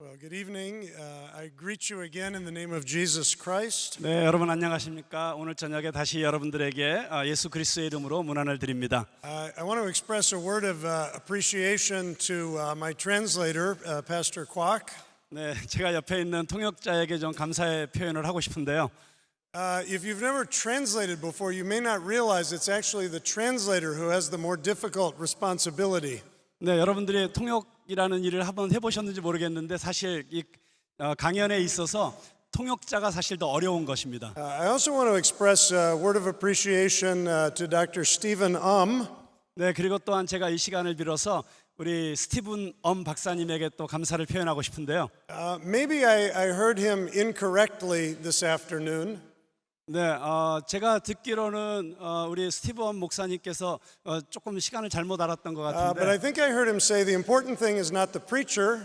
Well, good evening. I greet you again in the name of Jesus Christ. 네, 여러분 안녕하십니까? 오늘 저녁에 다시 여러분들에게 예수 그리스도의 이름으로 문안을 드립니다. I want to express a word of appreciation to my translator, Pastor Kwok. 네, 제가 옆에 있는 통역자에게 좀 감사의 표현을 하고 싶은데요. If you've never translated before, you may not realize it's actually the translator who has the more difficult responsibility. 네, 여러분들이 통역이라는 일을 한번 해보셨는지 모르겠는데 사실 이 강연에 있어서 통역자가 사실 더 어려운 것입니다. I also want to express a word of appreciation to Dr. Stephen 네, 그리고 또한 제가 이 시간을 빌어서 우리 스티븐 박사님에게 또 감사를 표현하고 싶은데요. Maybe I heard him incorrectly this afternoon. 네, 제가 듣기로는 우리 스티븐 목사님께서 조금 시간을 잘못 알았던 것 But 같은데. I think I heard him say the important thing is not the preacher,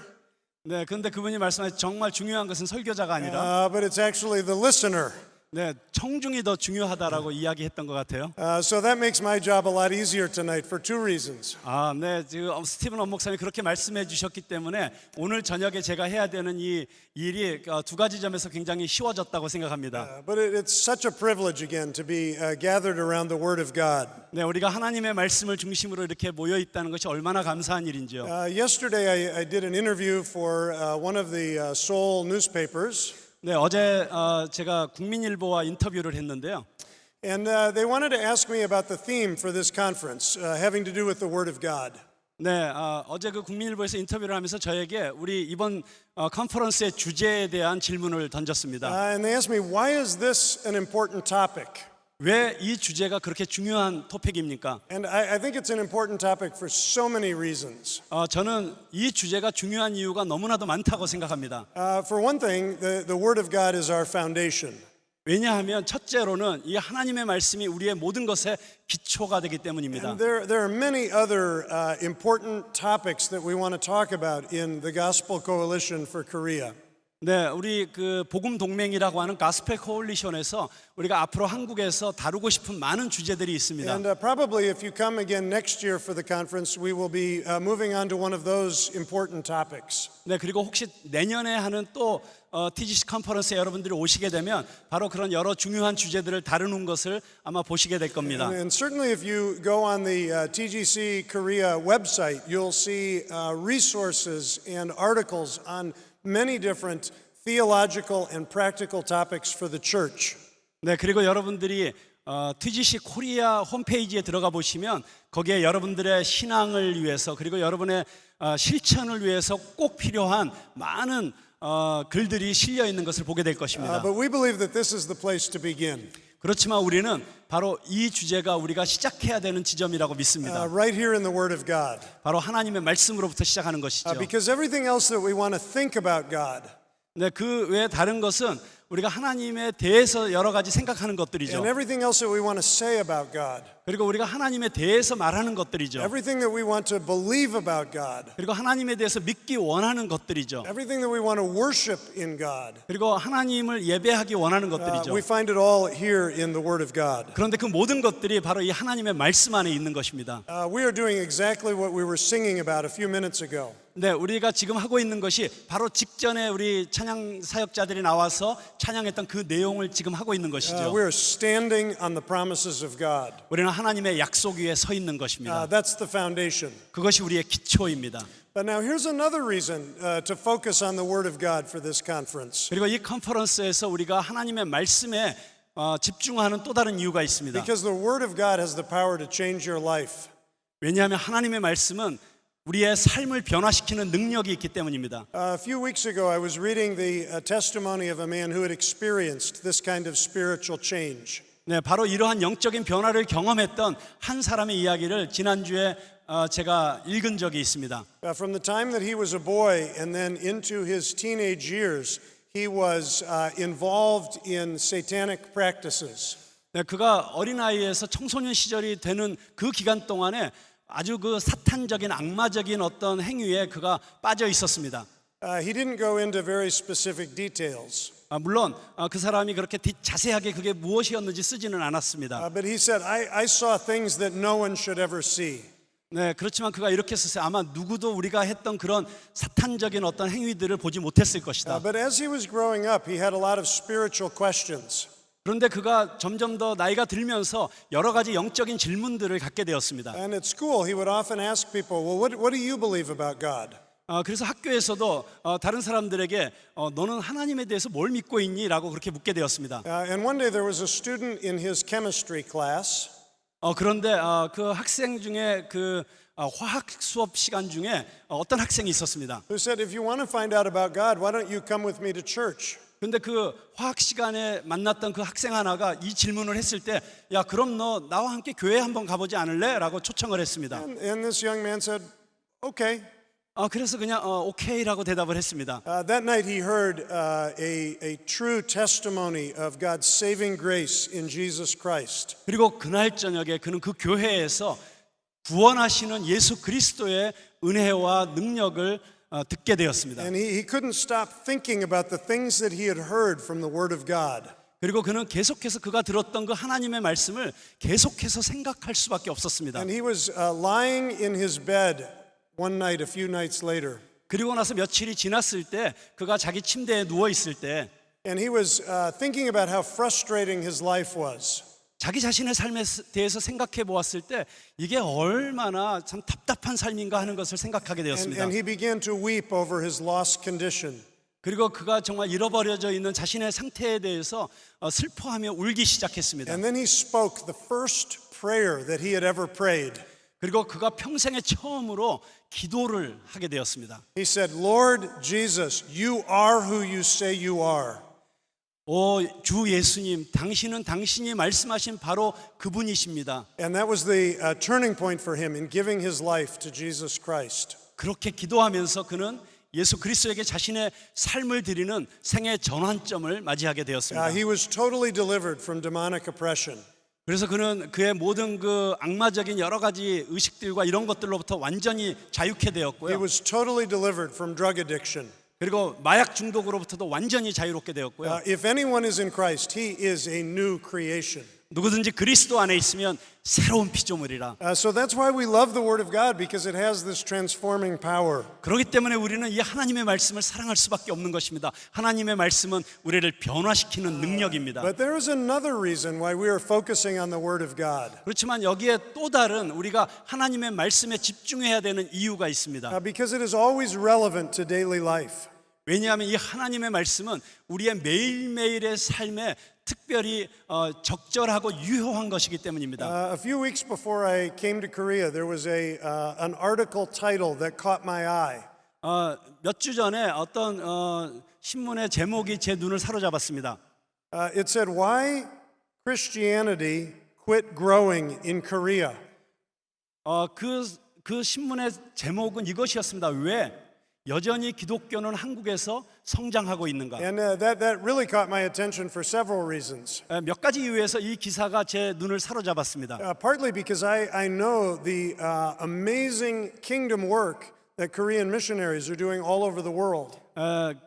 네, 그런데 그분이 말씀하신 정말 중요한 것은 설교자가 아니라 but it's actually the listener. 네, 청중이 더 중요하다라고 이야기했던 것 같아요. So that makes my job a lot easier tonight for two reasons. 네, 지금 스티븐 목사님이 그렇게 말씀해 주셨기 때문에 오늘 저녁에 제가 해야 되는 이 일이 두 가지 점에서 굉장히 쉬워졌다고 생각합니다. But it's such a privilege again to be gathered around the Word of God. 네, 우리가 하나님의 말씀을 중심으로 이렇게 모여 있다는 것이 얼마나 감사한 일인지요. Yesterday I did an interview for one of the Seoul newspapers. 네, 어제 제가 국민일보와 인터뷰를 했는데요. And they wanted to ask me about the theme for this conference, having to do with the Word of God. 네, 어제 그 국민일보에서 인터뷰를 하면서 저에게 우리 이번 컨퍼런스의 주제에 대한 질문을 던졌습니다. And they asked me, why is this an important topic? 왜 이 주제가 그렇게 중요한 토픽입니까? And I think it's an important topic for so many reasons. 저는 이 주제가 중요한 이유가 너무나도 많다고 생각합니다. For one thing, the Word of God is our foundation. 왜냐하면 첫째로는 이 하나님의 말씀이 우리의 모든 것의 기초가 되기 때문입니다. And there are many other important topics that we want to talk about in the Gospel Coalition for Korea. 네, 우리 그 복음 동맹이라고 하는 가스펠 코올리션에서 우리가 앞으로 한국에서 다루고 싶은 많은 주제들이 있습니다. And probably if you come again next year for the conference, we will be moving on to one of those important topics. 네, 그리고 혹시 내년에 하는 또 TGC 컨퍼런스에 여러분들이 오시게 되면 바로 그런 여러 중요한 주제들을 다루는 것을 아마 보시게 될 겁니다. And certainly if you go on the TGC Korea website, you'll see resources and articles on many different theological and practical topics for the church. 네, 그리고 여러분들이 TGC 코리아 홈페이지에 들어가 보시면 거기에 여러분들의 신앙을 위해서 그리고 여러분의 실천을 위해서 꼭 필요한 많은 글들이 실려 있는 것을 보게 될 것입니다. But we believe that this is the place to begin. 그렇지만 우리는 바로 이 주제가 우리가 시작해야 되는 지점이라고 믿습니다. Right here in the Word of God. 바로 하나님의 말씀으로부터 시작하는 것이죠. Because everything else that we want to think about God. 네, 그 외에 다른 것은 우리가 하나님에 대해서 여러 가지 생각하는 것들이죠. And everything else that we want to say about God. 그리고 우리가 하나님에 대해서 말하는 것들이죠. Everything that we want to believe about God. 그리고 하나님에 대해서 믿기 원하는 것들이죠. Everything that we want to worship in God. 그리고 하나님을 예배하기 원하는 것들이죠. We find it all here in the Word of God. 그런데 그 모든 것들이 바로 이 하나님의 말씀 안에 있는 것입니다. We are doing exactly what we were singing about a few minutes ago. 네, 우리가 지금 하고 있는 것이 바로 직전에 우리 찬양 사역자들이 나와서 찬양했던 그 내용을 지금 하고 있는 것이죠. We are standing on the promises of God. 우리는 하나님의 약속 위에 서 있는 것입니다. That's the foundation. 그것이 우리의 기초입니다. But now here's another reason to focus on the Word of God for this conference. 그리고 이 컨퍼런스에서 우리가 하나님의 말씀에 집중하는 또 다른 이유가 있습니다. Because the Word of God has the power to change your life. 왜냐하면 하나님의 말씀은 우리의 삶을 변화시키는 능력이 있기 때문입니다. A few weeks ago, I was reading the testimony of a man who had experienced this kind of spiritual change. 네, 바로 이러한 영적인 변화를 경험했던 한 사람의 이야기를 지난주에 제가 읽은 적이 있습니다. From the time that he was a boy and then into his teenage years, he was involved in satanic practices. 네, 그가 어린아이에서 청소년 시절이 되는 그 기간 동안에 아주 그 사탄적인 악마적인 어떤 행위에 그가 빠져 있었습니다. He didn't go into very specific details. 물론 그 사람이 그렇게 자세하게 그게 무엇이었는지 쓰지는 않았습니다. But he said, I saw things that no one should ever see. 네, 그렇지만 그가 이렇게 썼어요. 아마 누구도 우리가 했던 그런 사탄적인 어떤 행위들을 보지 못했을 것이다. But as he was growing up, he had a lot of spiritual questions. 그런데 그가 점점 더 나이가 들면서 여러 가지 영적인 질문들을 갖게 되었습니다. And at school, he would often ask people, well, what do you believe about God? 그래서 학교에서도 다른 사람들에게 너는 하나님에 대해서 뭘 믿고 있니? 라고 그렇게 묻게 되었습니다. And one day there was a student in his chemistry class. 그런데 그 학생 중에 그 화학 수업 시간 중에 어떤 학생이 있었습니다. Who said, if you want to find out about God, why don't you come with me to church? 그런데 그 화학 시간에 만났던 그 학생 하나가 이 질문을 했을 때, 야, 그럼 너 나와 함께 교회 한번 가보지 않을래? 라고 초청을 했습니다. And this young man said, okay. 그래서 그냥 오케이라고 대답을 했습니다. That night he heard a true testimony of God's saving grace in Jesus Christ. 그리고 그날 저녁에 그는 그 교회에서 구원하시는 예수 그리스도의 은혜와 능력을 듣게 되었습니다. And he couldn't stop thinking about the things that he had heard from the Word of God. 그리고 그는 계속해서 그가 들었던 그 하나님의 말씀을 계속해서 생각할 수밖에 없었습니다. And he was lying in his bed one night, a few nights later. 그리고 나서 며칠이 지났을 때 그가 자기 침대에 누워 있을 때 And he was thinking about how frustrating his life was. 자기 자신의 삶에 대해서 생각해 보았을 때 이게 얼마나 참 답답한 삶인가 하는 것을 생각하게 되었습니다. And he began to weep over his lost condition. 그리고 그가 정말 잃어버려져 있는 자신의 상태에 대해서 슬퍼하며 울기 시작했습니다. And then he spoke the first prayer that he had ever prayed. 그리고 그가 평생에 처음으로 기도를 하게 되었습니다. He said, Lord Jesus, you are who you say you are. 오, 주 예수님, 당신은 당신이 말씀하신 바로 그분이십니다. And that was the turning point for him in giving his life to Jesus Christ. 그렇게 기도하면서 그는 예수 그리스도에게 자신의 삶을 드리는 생애 전환점을 맞이하게 되었습니다. He was totally delivered from demonic oppression. 그래서 그는 그의 모든 그 악마적인 여러 가지 의식들과 이런 것들로부터 완전히 자유케 He 되었고요. was totally delivered from drug addiction. 그리고 마약 중독으로부터도 완전히 자유롭게 되었고요. If anyone is in Christ, he is a new creation. 누구든지 그리스도 안에 있으면 새로운 피조물이라. So that's why we love the Word of God, because it has this transforming power. 그렇기 때문에 우리는 이 하나님의 말씀을 사랑할 수밖에 없는 것입니다. 하나님의 말씀은 우리를 변화시키는 능력입니다. But there is another reason why we are focusing on the Word of God. 그렇지만 여기에 또 다른 우리가 하나님의 말씀에 집중해야 되는 이유가 있습니다. Because it is always relevant to daily life. 왜냐하면 이 하나님의 말씀은 우리의 매일매일의 삶에 특별히 적절하고 유효한 것이기 때문입니다. A few weeks before I came to Korea, there was an article title that caught my eye. 몇 주 전에 어떤 신문의 제목이 제 눈을 사로잡았습니다. It said, "Why Christianity quit growing in Korea?" 그 신문의 제목은 이것이었습니다. 왜 여전히 기독교는 한국에서 성장하고 있는가? And that really caught my attention for several reasons. 몇 가지 이유에서 이 기사가 제 눈을 사로잡았습니다. Partly because I know the amazing kingdom work that Korean missionaries are doing all over the world.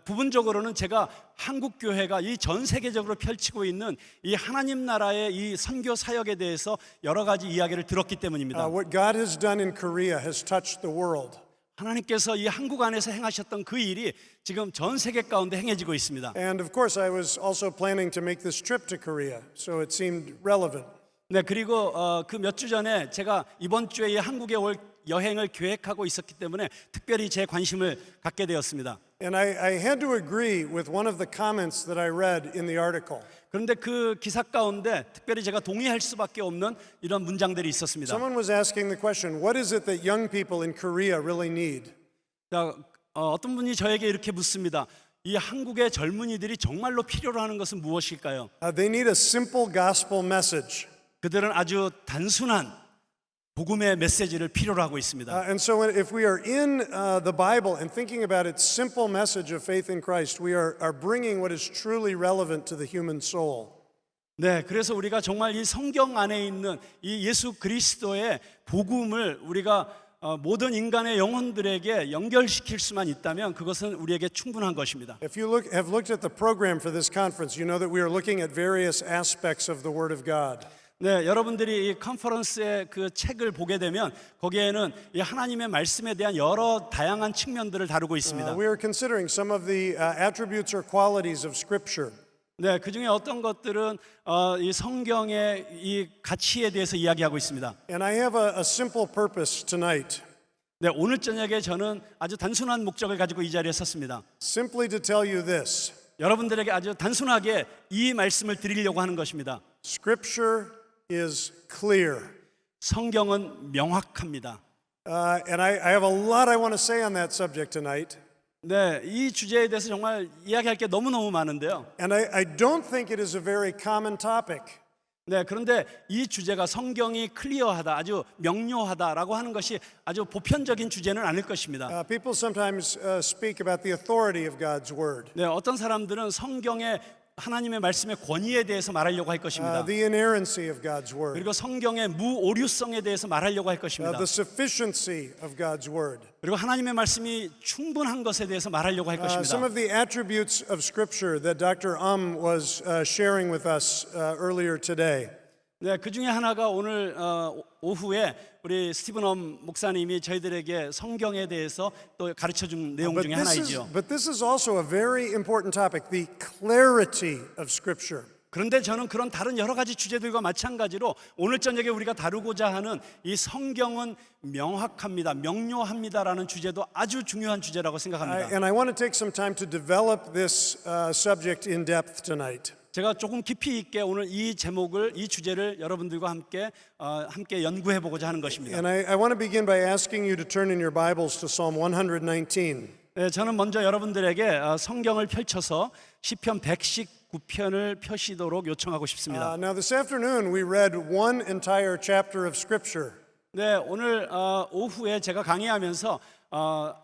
부분적으로는 제가 한국 교회가 이 전 세계적으로 펼치고 있는 이 하나님 나라의 이 선교 사역에 대해서 여러 가지 이야기를 들었기 때문입니다. What God has done in Korea has touched the world. 하나님께서 이 한국 안에서 행하셨던 그 일이 지금 전 세계 가운데 행해지고 있습니다. And of course, I was also planning to make this trip to Korea, so it seemed relevant. 네, 그리고 그 몇 주 전에 제가 이번 주에 이 한국에 올 여행을 계획하고 있었기 때문에 특별히 제 관심을 갖게 되었습니다. And I had to agree with one of the comments that I read in the article. 그런데 그 기사 가운데 특별히 제가 동의할 수밖에 없는 이런 문장들이 있었습니다. Someone was asking the question, what is it that young people in Korea really need? 자, 어떤 분이 저에게 이렇게 묻습니다. 이 한국의 젊은이들이 정말로 필요로 하는 것은 무엇일까요? They need a simple gospel message. 그들은 아주 단순한 복음의 메시지를 필요로 하고 있습니다. And so if we are in the Bible and thinking about its simple message of faith in Christ, we are bringing what is truly relevant to the human soul. 네, 그래서 우리가 정말 이 성경 안에 있는 이 예수 그리스도의 복음을 우리가 모든 인간의 영혼들에게 연결시킬 수만 있다면 그것은 우리에게 충분한 것입니다. If you have looked at the program for this conference, you know that we are looking at various aspects of the Word of God. 네, 여러분들이 이 컨퍼런스의 그 책을 보게 되면 거기에는 이 하나님의 말씀에 대한 여러 다양한 측면들을 다루고 있습니다. We are considering some of the attributes or qualities of Scripture. 네, 그 중에 어떤 것들은 이 성경의 이 가치에 대해서 이야기하고 있습니다. And I have a simple purpose tonight, 네, 오늘 저녁에 저는 아주 단순한 목적을 가지고 이 자리에 섰습니다. simply to tell you this. 여러분들에게 아주 단순하게 이 말씀을 드리려고 하는 것입니다. Scripture is clear. 성경은 명확합니다. And I have a lot I want to say on that subject tonight. 네, 이 주제에 대해서 정말 이야기할 게 너무너무 많은데요. And I don't think it is a very common topic. 네, 그런데 이 주제가 성경이 클리어하다, 아주 명료하다라고 하는 것이 아주 보편적인 주제는 아닐 것입니다. People sometimes speak about the authority of God's Word, 네, 어떤 사람들은 성경의 하나님의 말씀의 권위에 대해서 말하려고 할 것입니다. the inerrancy of God's Word, 그리고 성경의 무오류성에 대해서 말하려고 할 것입니다. the sufficiency of God's Word. 그리고 하나님의 말씀이 충분한 것에 대해서 말하려고 할 Some 것입니다. of the attributes of Scripture that Dr. was sharing with us earlier today. 네, 그 중에 하나가 오늘 오후에 우리 스티븐 목사님이 저희들에게 성경에 대해서 또 가르쳐 준 내용 중에 하나이죠. But this is also a very important topic, the clarity of Scripture. 그런데 저는 그런 다른 여러 가지 주제들과 마찬가지로 오늘 저녁에 우리가 다루고자 하는 이 성경은 명확합니다, 명료합니다라는 주제도 아주 중요한 주제라고 생각합니다. And I want to take some time to develop this subject in depth tonight. 제가 조금 깊이 있게 오늘 이 제목을, 이 주제를 여러분들과 함께 연구해 보고자 하는 것입니다. And I want to begin by asking you to turn in your Bibles to Psalm 119. 네, 저는 먼저 여러분들에게 성경을 펼쳐서 시편 119편을 펴시도록 요청하고 싶습니다. Now this afternoon we read one entire chapter of Scripture. 네, 오늘 오후에 제가 강의하면서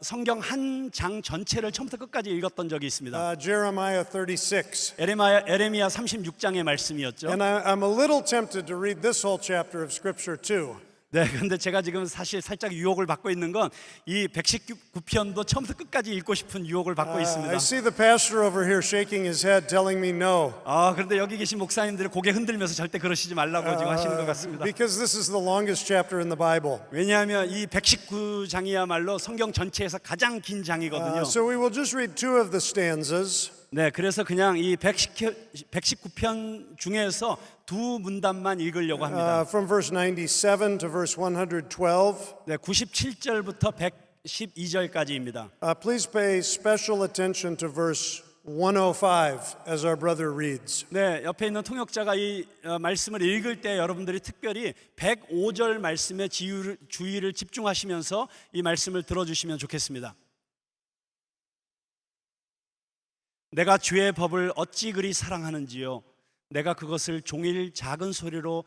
성경 한 장 전체를 처음부터 끝까지 읽었던 적이 있습니다. Jeremiah 36. 에레미야 36장의 말씀이었죠. And I'm a little tempted to read this whole chapter of Scripture too. 네, 그런데 제가 지금 사실 살짝 유혹을 받고 있는 건 이 119편도 처음부터 끝까지 읽고 싶은 유혹을 받고 있습니다. I see the pastor over here shaking his head telling me no. 그런데 여기 계신 목사님들이 고개 흔들면서 절대 그러시지 말라고 지금 하시는 것 같습니다. Because this is the longest chapter in the Bible. 왜냐하면 이 119장이야말로 성경 전체에서 가장 긴 장이거든요. So we will just read two of the stanzas. 네, 그래서 그냥 이 119편 중에서 두 문단만 읽으려고 합니다. From verse 97 to verse 112. 네, 97절부터 112절까지입니다. Please pay special attention to verse 105 as our brother reads. 네, 옆에 있는 통역자가 이 말씀을 읽을 때 여러분들이 특별히 105절 말씀에 주의를 집중하시면서 이 말씀을 들어주시면 좋겠습니다. 내가 주의 법을 어찌 그리 사랑하는지요. 내가 그것을 종일 작은 소리로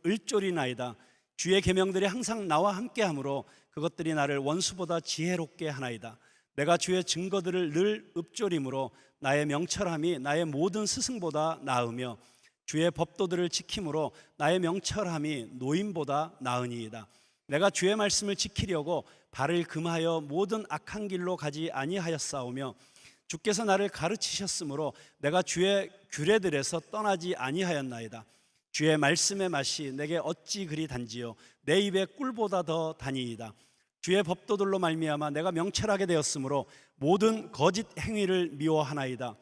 읊조리나이다. 주의 계명들이 항상 나와 함께하므로 그것들이 나를 원수보다 지혜롭게 하나이다. 내가 주의 증거들을 늘 읊조림으로 나의 명철함이 나의 모든 스승보다 나으며 주의 법도들을 지킴으로 나의 명철함이 노임보다 나으니이다. 내가 주의 말씀을 지키려고 발을 금하여 모든 악한 길로 가지 아니하였사오며 주께서 나를 가르치셨으므로 내가 주의 규례들에서 떠나지 아니하였나이다. 주의 말씀의 맛이 내게 어찌 그리 단지요. 내 입에 꿀보다 더 다니이다. 주의 법도들로 말미암아 내가 명철하게 되었으므로 모든 거짓 행위를 미워하나이다.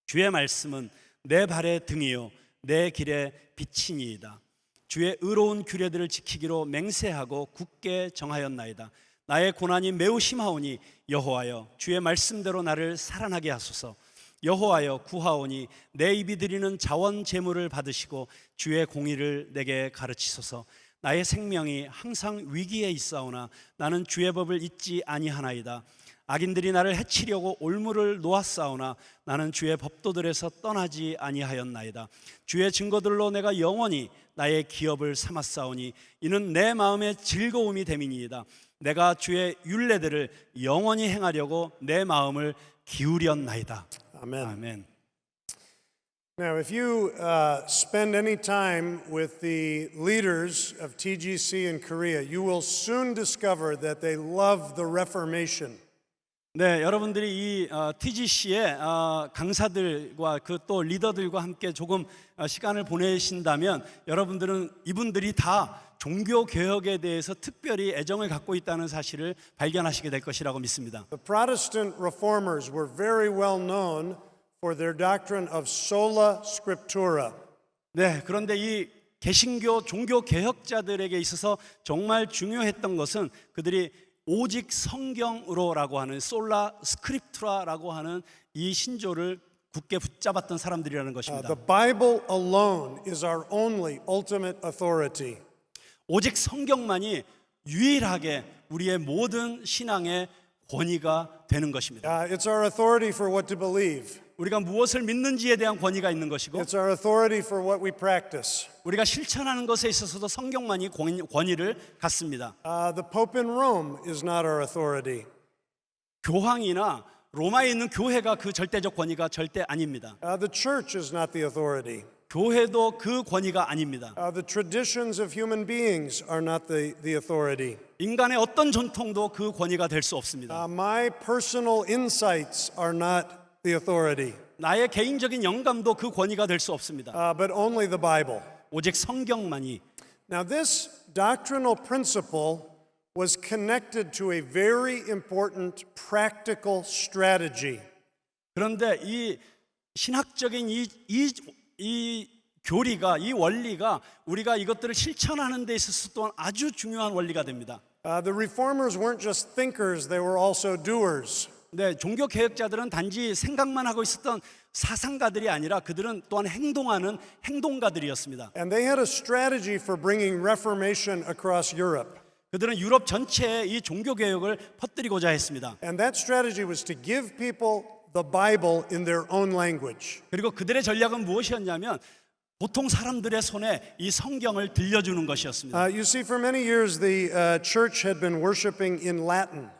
주의 말씀은 내 발의 등이요 내 길의 빛이니이다. 주의 의로운 규례들을 지키기로 맹세하고 굳게 정하였나이다. 나의 고난이 매우 심하오니 여호와여 주의 말씀대로 나를 살아나게 하소서. 여호와여 구하오니 내 입이 드리는 자원 제물을 받으시고 주의 공의를 내게 가르치소서. 나의 생명이 항상 위기에 있사오나 나는 주의 법을 잊지 아니하나이다. 악인들이 나를 해치려고 올무를 놓았사오나 나는 주의 법도들에서 떠나지 아니하였나이다. 주의 증거들로 내가 영원히 나의 기업을 삼았사오니 이는 내 마음의 즐거움이 됨이니이다. 내가 주의 율례들을 영원히 행하려고 내 마음을 기울였나이다. Amen. 아멘. Now, if you spend any time with the leaders of TGC in Korea, you will soon discover that they love the Reformation. 네, 여러분들이 이 TGC의 강사들과 그 또 리더들과 함께 조금 시간을 보내신다면 여러분들은 이분들이 다 종교 개혁에 대해서 특별히 애정을 갖고 있다는 사실을 발견하시게 될 것이라고 믿습니다. The Protestant reformers were very well known for their doctrine of sola scriptura. 네, 그런데 이 개신교 종교 개혁자들에게 있어서 정말 중요했던 것은 그들이 오직 성경으로라고 하는 솔라 스크립투라라고 하는 이 신조를 굳게 붙잡았던 사람들이라는 것입니다. The Bible alone is our only ultimate authority. 오직 성경만이 유일하게 우리의 모든 신앙의 권위가 되는 것입니다. It's our authority for what to believe. 우리가 무엇을 믿는지에 대한 권위가 있는 것이고 It's our authority for what we practice. 우리가 실천하는 것에 있어서도 성경만이 권위를 갖습니다. The Pope in Rome is not our authority. 교황이나 로마에 있는 교회가 그 절대적 권위가 절대 아닙니다. The church is not the authority. 교회도 그 권위가 아닙니다. The traditions of human beings are not the authority. 인간의 어떤 전통도 그 권위가 될 수 없습니다. My personal insights are not the authority. 나의 개인적인 영감도 그 권위가 될 수 없습니다. But only the Bible. 오직 성경만이. Now, this doctrinal principle was connected to a very important practical strategy. 그런데 이 신학적인 이 교리가 이 원리가 우리가 이것들을 실천하는 데 있어서 또한 아주 중요한 원리가 됩니다. The reformers weren't just thinkers, they were also doers. 네, 종교 개혁자들은 단지 생각만 하고 있었던 사상가들이 아니라 그들은 또한 행동하는 행동가들이었습니다. And they had a strategy for bringing reformation across Europe. 그들은 유럽 전체에 이 종교 개혁을 퍼뜨리고자 했습니다. And that strategy was to give people the Bible in their own language. 그리고 그들의 전략은 무엇이었냐면 보통 사람들의 손에 이 성경을 들려주는 것이었습니다. You see, for many years the church had been worshiping in Latin.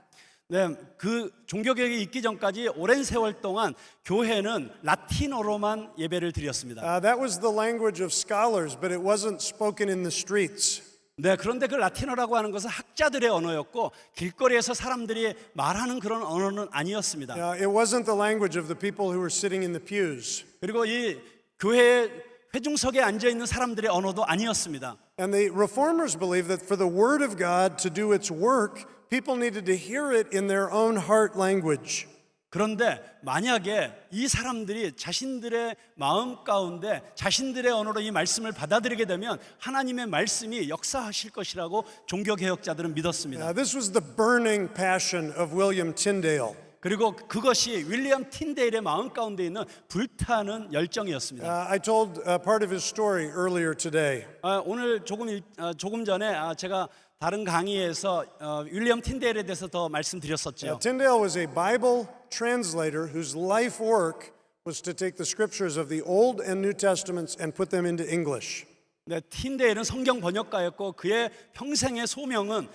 네, 그 종교 개혁이 있기 전까지 오랜 세월 동안 교회는 라틴어로만 예배를 드렸습니다. That was the language of scholars, but it wasn't spoken in the streets. 네, 그런데 그 라틴어라고 하는 것은 학자들의 언어였고 길거리에서 사람들이 말하는 그런 언어는 아니었습니다. It wasn't the language of the people who were sitting in the pews. 그리고 이 교회 회중석에 앉아 있는 사람들의 언어도 아니었습니다. And the reformers believed that for the word of God to do its work, people needed to hear it in their own heart language. 그런데 만약에 이 사람들이 자신들의 마음 가운데 자신들의 언어로 이 말씀을 받아들이게 되면 하나님의 말씀이 역사하실 것이라고 종교 개혁자들은 믿었습니다. This was the burning passion of William Tyndale. 그리고 그것이 윌리엄 틴데일의 마음 가운데 있는 불타는 열정이었습니다. I told part of his story earlier today. 오늘 조금 전에 제가 다른 강의에서 윌리엄 틴데일에 대해서 더 말씀드렸었죠. Tyndale was a Bible translator whose life work was to take the scriptures of the Old and New Testaments and put them into English. 네, 틴데일은 성경 번역가였고 그의 평생의 소명은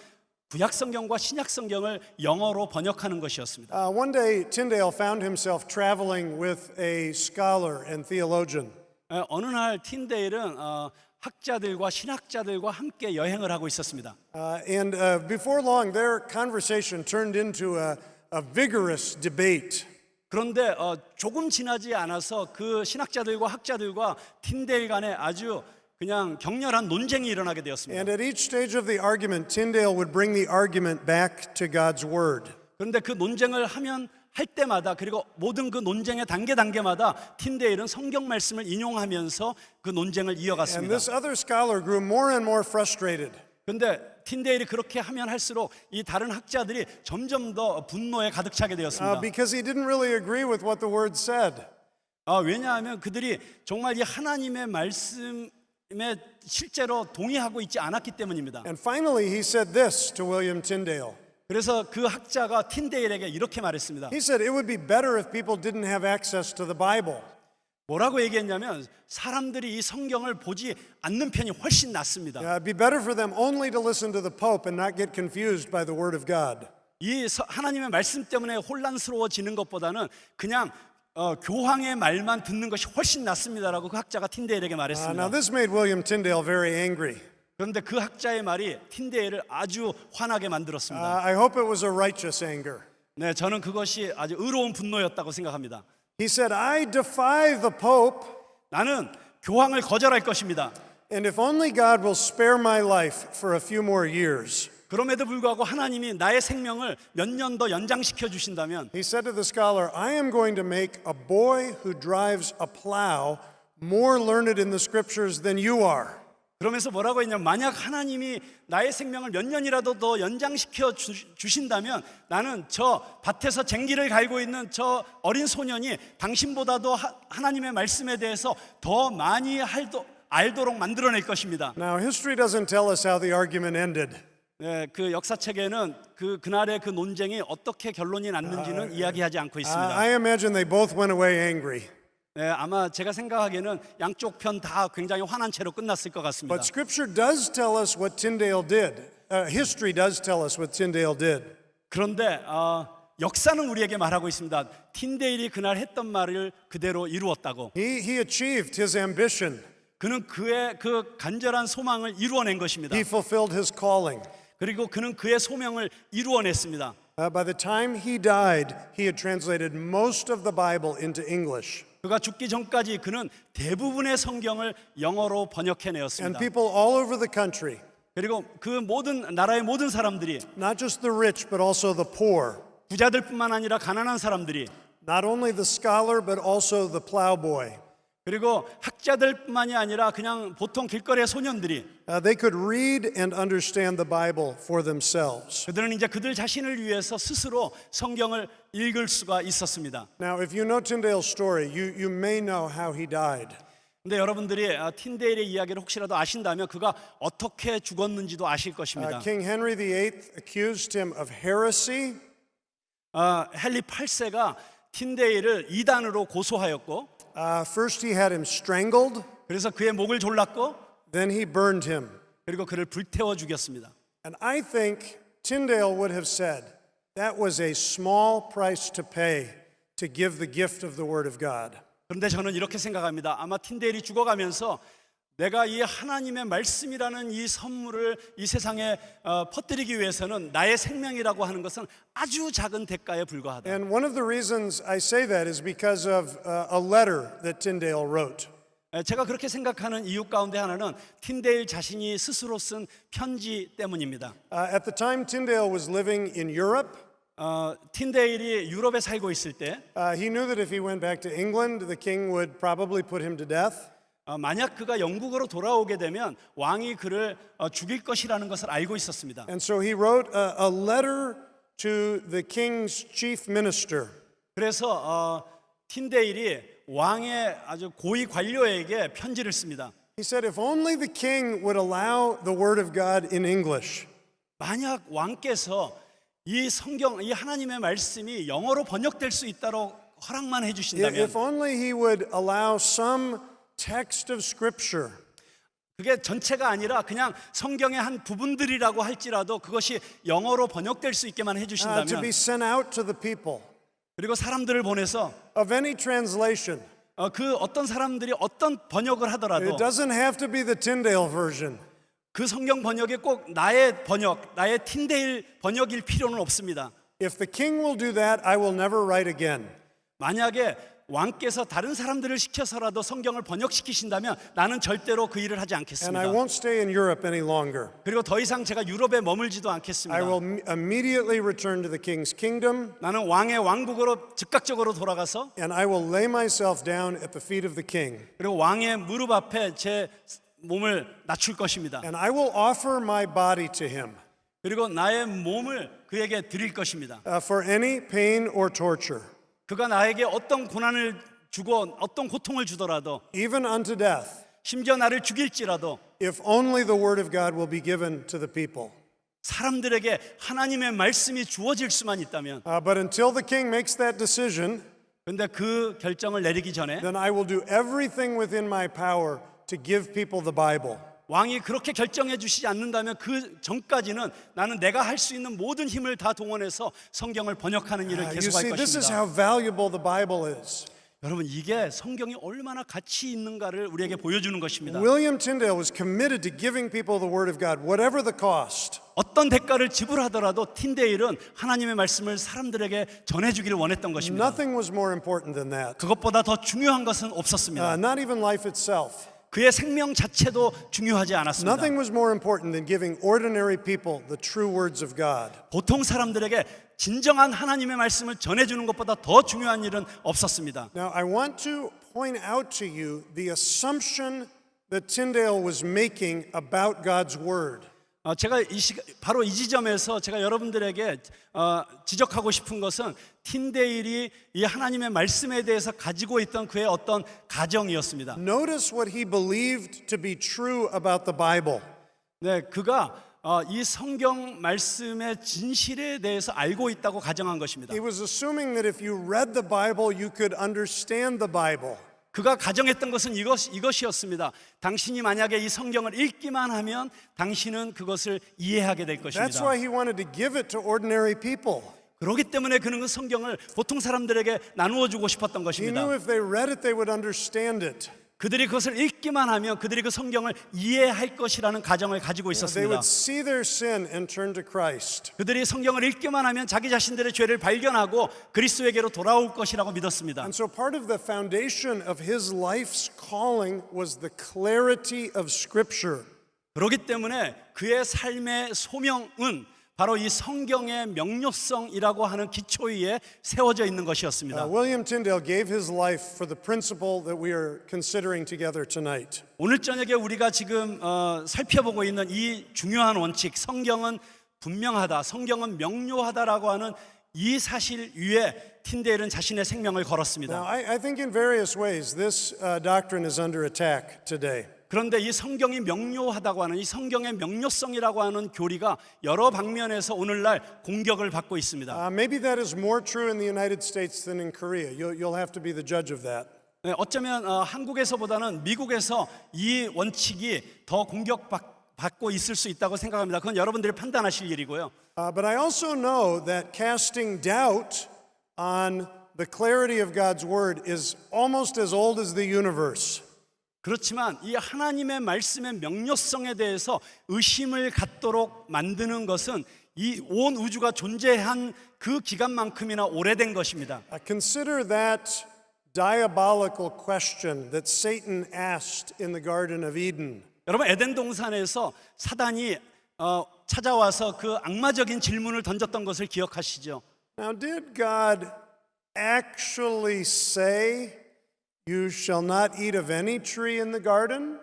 구약 성경과 신약 성경을 영어로 번역하는 것이었습니다. One day, Tyndale found himself traveling with a scholar and theologian. 어느 날 틴데일은 학자들과 신학자들과 함께 여행을 하고 있었습니다. And before long, their conversation turned into a vigorous debate. 그런데 조금 지나지 않아서 그 신학자들과 학자들과 틴데일 간에 아주 그냥 격렬한 논쟁이 일어나게 되었습니다. And at each stage of the argument, Tyndale would bring the argument back to God's word. 그런데 그 논쟁을 할 때마다 그리고 모든 그 논쟁의 단계마다 틴데일은 성경 말씀을 인용하면서 그 논쟁을 And 이어갔습니다. this other scholar grew more and more frustrated. 그런데 틴데일이 그렇게 하면 할수록 이 다른 학자들이 점점 더 분노에 가득 차게 되었습니다. Because he didn't really agree with what the word said. 왜냐하면 그들이 정말 이 하나님의 말씀에 실제로 동의하고 있지 않았기 때문입니다. And finally, he said this to William Tyndale. 그래서 그 학자가 틴데일에게 이렇게 말했습니다. He said it would be better if people didn't have access to the Bible. 뭐라고 얘기했냐면 사람들이 이 성경을 보지 않는 편이 훨씬 낫습니다. It'd be better for them only to listen to the Pope and not get confused by the Word of God. 이 하나님의 말씀 때문에 혼란스러워지는 것보다는 그냥 교황의 말만 듣는 것이 훨씬 낫습니다라고 그 학자가 틴데일에게 Now 말했습니다. this made William Tyndale very angry. 그런데 그 학자의 말이 틴데일을 아주 화나게 만들었습니다. I hope it was a righteous anger. 네, 저는 그것이 아주 의로운 분노였다고 생각합니다. He said, I defy the Pope, 나는 교황을 거절할 것입니다. and if only God will spare my life for a few more years. 그럼에도 불구하고 하나님이 나의 생명을 몇 년 더 연장시켜 주신다면 He said to the scholar, I am going to make a boy who drives a plow more learned in the scriptures than you are. 그러면서 뭐라고 했냐면 만약 하나님이 나의 생명을 몇 년이라도 더 연장시켜 주신다면 나는 저 밭에서 쟁기를 갈고 있는 저 어린 소년이 당신보다도 하나님의 말씀에 대해서 더 많이 알도록 만들어낼 것입니다. Now, history doesn't tell us how the argument ended. 네, 그 역사책에는 그날의 그 논쟁이 어떻게 결론이 났는지는 이야기하지 않고 있습니다. I imagine they both went away angry. 네, 아마 제가 생각하기에는 양쪽 편 다 굉장히 화난 채로 끝났을 것 같습니다. But Scripture does tell us what Tyndale did. History does tell us what Tyndale did. 그런데 역사는 우리에게 말하고 있습니다. 틴데일이 그날 했던 말을 그대로 이루었다고. He achieved his ambition. 그는 그의 그 간절한 소망을 이루어낸 것입니다. He fulfilled his calling. 그리고 그는 그의 소명을 이루어냈습니다. By the time he died, he had translated most of the Bible into English. 그가 죽기 전까지 그는 대부분의 성경을 영어로 And 번역해내었습니다. people all over the country, 그리고 그 모든 나라의 모든 사람들이 not just the rich, but also the poor, 부자들뿐만 아니라 가난한 사람들이 not only the scholar, but also the plowboy, 그리고 학자들뿐만이 아니라 그냥 보통 길거리의 소년들이 they could read and understand the Bible for themselves. 그들은 이제 그들 자신을 위해서 스스로 성경을 읽을 수가 있었습니다. Now, if you know Tyndale's story, you may know how he died. 근데 여러분들이 틴데일의 이야기를 혹시라도 아신다면 그가 어떻게 죽었는지도 아실 것입니다. King Henry VIII accused him of heresy. 헨리 8세가 틴데일을 이단으로 고소하였고 First, he had him strangled, 그래서 그의 목을 졸랐고 then he burned him. 그리고 그를 불태워 죽였습니다. And I think Tyndale would have said that was a small price to pay to give the gift of the Word of God. 그런데 저는 이렇게 생각합니다. 아마 틴데일이 죽어가면서 내가 이 하나님의 말씀이라는 이 선물을 이 세상에 퍼뜨리기 위해서는 나의 생명이라고 하는 것은 아주 작은 대가에 불과하다. And one of the reasons I say that is because of a letter that Tyndale wrote. 제가 그렇게 생각하는 이유 가운데 하나는 틴데일 자신이 스스로 쓴 편지 때문입니다. At the time Tyndale was living in Europe, 틴데일이 유럽에 살고 있을 때 he knew that if he went back to England, the king would probably put him to death. 만약 그가 영국으로 돌아오게 되면 왕이 그를 죽일 것이라는 것을 알고 있었습니다. And so he wrote a letter to the king's chief minister. 그래서 틴데일이 왕의 아주 고위 관료에게 편지를 씁니다. He said, if only the king would allow the word of God in English. 만약 왕께서 이 성경, 이 하나님의 말씀이 영어로 번역될 수 있도록 허락만 해주신다면, If only he would allow some text of scripture 그게 전체가 아니라 그냥 성경의 한 부분들이라고 할지라도 그것이 영어로 번역될 수 있게만 to 해주신다면, be sent out to the people 그리고 사람들을 보내서 of any translation. 그 어떤 사람들이 어떤 번역을 하더라도 It doesn't have to be the Tyndale version. 그 성경 번역이 꼭 나의 번역, 나의 틴데일 번역일 필요는 없습니다. If the king will do that, I will never write again. 만약에 왕께서 다른 사람들을 시켜서라도 성경을 번역시키신다면 나는 절대로 그 일을 하지 And I 않겠습니다. won't stay in Europe any longer. 그리고 더 이상 제가 유럽에 머물지도 I 않겠습니다. will immediately return to the king's kingdom, 나는 왕의 왕국으로 즉각적으로 돌아가서 and I will lay myself down at the feet of the king. 그리고 왕의 무릎 앞에 제 몸을 낮출 것입니다. And I will offer my body to him 그리고 나의 몸을 그에게 드릴 것입니다. for any pain or torture, 그가 나에게 어떤 고난을 주고 어떤 고통을 주더라도 even unto death, 심지어 나를 죽일지라도 if only the word of God will be given to the people. 사람들에게 하나님의 말씀이 주어질 수만 있다면, But until the king makes that decision, 근데 그 결정을 내리기 전에 then I will do everything within my power to give people the Bible. 왕이 그렇게 결정해 주시지 않는다면 그 전까지는 나는 내가 할 수 있는 모든 힘을 다 동원해서 성경을 번역하는 일을 You 계속할 see, this is 것입니다. how valuable the Bible is. 여러분, 이게 성경이 얼마나 가치 있는가를 우리에게 보여주는 것입니다. William Tyndale was committed to giving people the Word of God, whatever the cost. 어떤 대가를 지불하더라도 틴데일은 하나님의 말씀을 사람들에게 전해주기를 원했던 것입니다. Nothing was more important than that. 그것보다 더 중요한 것은 없었습니다. Not even life itself. 그의 생명 자체도 중요하지 않았습니다. Nothing was more important than giving ordinary people the true words of God. 보통 사람들에게 진정한 하나님의 말씀을 전해주는 것보다 더 중요한 일은 없었습니다. Now, I want to point out to you the assumption that Tyndale was making about God's word. 제가 바로 이 지점에서 제가 여러분들에게 지적하고 싶은 것은 틴데일이 이 하나님의 말씀에 대해서 가지고 있던 그의 어떤 가정이었습니다. Notice what he believed to be true about the Bible. 네, 그가 이 성경 말씀의 진실에 대해서 알고 있다고 가정한 것입니다. He was assuming that if you read the Bible, you could understand the Bible. 그가 가정했던 것은 이것이었습니다. 당신이 만약에 이 성경을 읽기만 하면 당신은 그것을 이해하게 될 That's 것입니다. why he wanted to give it to ordinary people. 그렇기 때문에 그는 그 성경을 보통 사람들에게 나누어 주고 싶었던 He 것입니다. knew if they read it, they would understand it. 그들이 그것을 읽기만 하면 그들이 그 성경을 이해할 것이라는 가정을 가지고 They 있었습니다. would see their sin and turn to Christ. 그들이 성경을 읽기만 하면 자기 자신들의 죄를 발견하고 그리스도에게로 돌아올 것이라고 믿었습니다. And so part of the foundation of his life's calling was the clarity of Scripture. 그렇기 때문에 그의 삶의 소명은 바로 이 성경의 명료성이라고 하는 기초 위에 세워져 있는 것이었습니다. William Tyndale gave his life for the principle that we are considering together tonight. 오늘 저녁에 우리가 지금 살펴보고 있는 이 중요한 원칙, 성경은 분명하다, 성경은 명료하다라고 하는 이 사실 위에 틴데일은 자신의 생명을 Now, 걸었습니다. I think in various ways this doctrine is under attack today. 그런데 이 성경이 명료하다고 하는 이 성경의 명료성이라고 하는 교리가 여러 방면에서 오늘날 공격을 받고 있습니다. Maybe that is more true in the United States than in Korea. You'll have to be the judge of that. 네, 어쩌면 한국에서보다는 미국에서 이 원칙이 더 공격받고 있을 수 있다고 생각합니다. 그건 여러분들이 판단하실 일이고요. But I also know that casting doubt on the clarity of God's word is almost as old as the universe. 그렇지만 이 하나님의 말씀의 명료성에 대해서 의심을 갖도록 만드는 것은 이 온 우주가 존재한 그 기간만큼이나 오래된 것입니다. Consider that diabolical question that Satan asked in the Garden of Eden. 여러분 에덴 동산에서 사단이 찾아와서 그 악마적인 질문을 던졌던 것을 기억하시죠? Now, did God actually say, "You shall not eat of any tree in the garden"?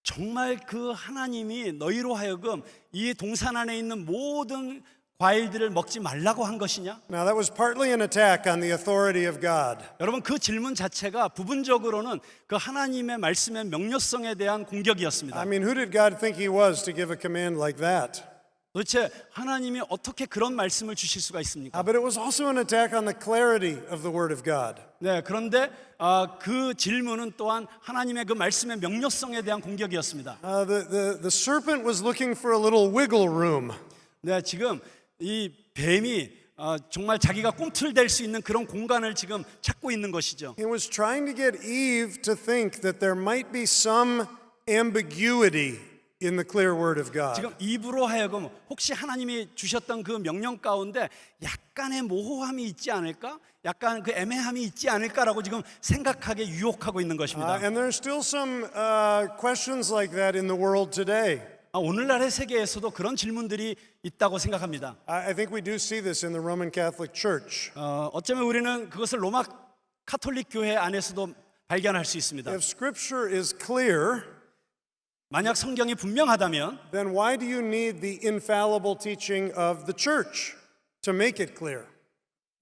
정말 그 하나님이 너희로 하여금 이 동산 안에 있는 모든 과일들을 먹지 말라고 한 것이냐? Now, that was partly an attack on the authority of God. 여러분 그 질문 자체가 부분적으로는 그 하나님의 말씀의 명료성에 대한 공격이었습니다. I mean, who did God think he was to give a command like that? 도대체 하나님이 어떻게 그런 말씀을 주실 수가 있습니까? But it was also an attack on the clarity of the Word of God. 네, 그런데 그 질문은 또한 하나님의 그 말씀의 명료성에 대한 공격이었습니다. The serpent was looking for a little wiggle room. 네, 지금 이 뱀이 정말 자기가 꿈틀댈 수 있는 그런 공간을 지금 찾고 있는 것이죠. He was trying to get Eve to think that there might be some ambiguity in the clear Word of God. 지금 입으로 하여금 혹시 하나님이 주셨던 그 명령 가운데 약간의 모호함이 있지 않을까? 약간 그 애매함이 있지 않을까라고 지금 생각하게 유혹하고 있는 것입니다. And there's still some questions like that in the world today. 오늘날의 세계에서도 그런 질문들이 있다고 생각합니다. I think we do see this in the Roman Catholic Church. 어쩌면 우리는 그것을 로마 카톨릭 교회 안에서도 발견할 수 있습니다. If Scripture is clear, 만약 성경이 분명하다면 then why do you need the infallible teaching of the church to make it clear?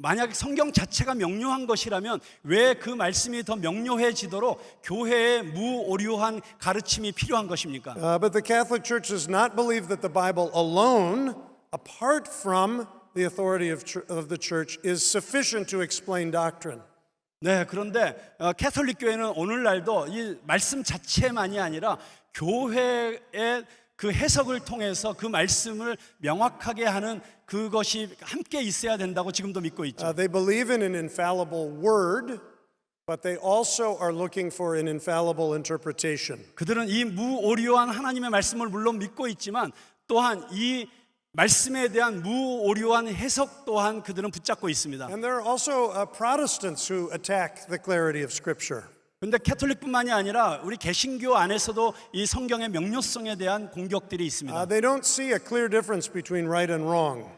만약 성경 자체가 명료한 것이라면 왜 그 말씀이 더 명료해지도록 교회의 무오류한 가르침이 필요한 것입니까? But the Catholic Church does not believe that the Bible alone, apart from the authority of the church, is sufficient to explain doctrine. 네, 그런데 캐톨릭 교회는 오늘날도 이 말씀 자체만이 아니라 교회의 그 해석을 통해서 그 말씀을 명확하게 하는 그것이 함께 있어야 된다고 지금도 믿고 있죠. They believe in an infallible word, but they also are looking for an infallible interpretation. 그들은 이 무오류한 하나님의 말씀을 물론 믿고 있지만 또한 이 말씀에 대한 무오류한 해석 또한 그들은 붙잡고 있습니다. And there are also Protestants who attack the clarity of Scripture. 그런데 캐톨릭뿐만이 아니라 우리 개신교 안에서도 이 성경의 명료성에 대한 공격들이 있습니다. They don't see a clear difference between right and wrong.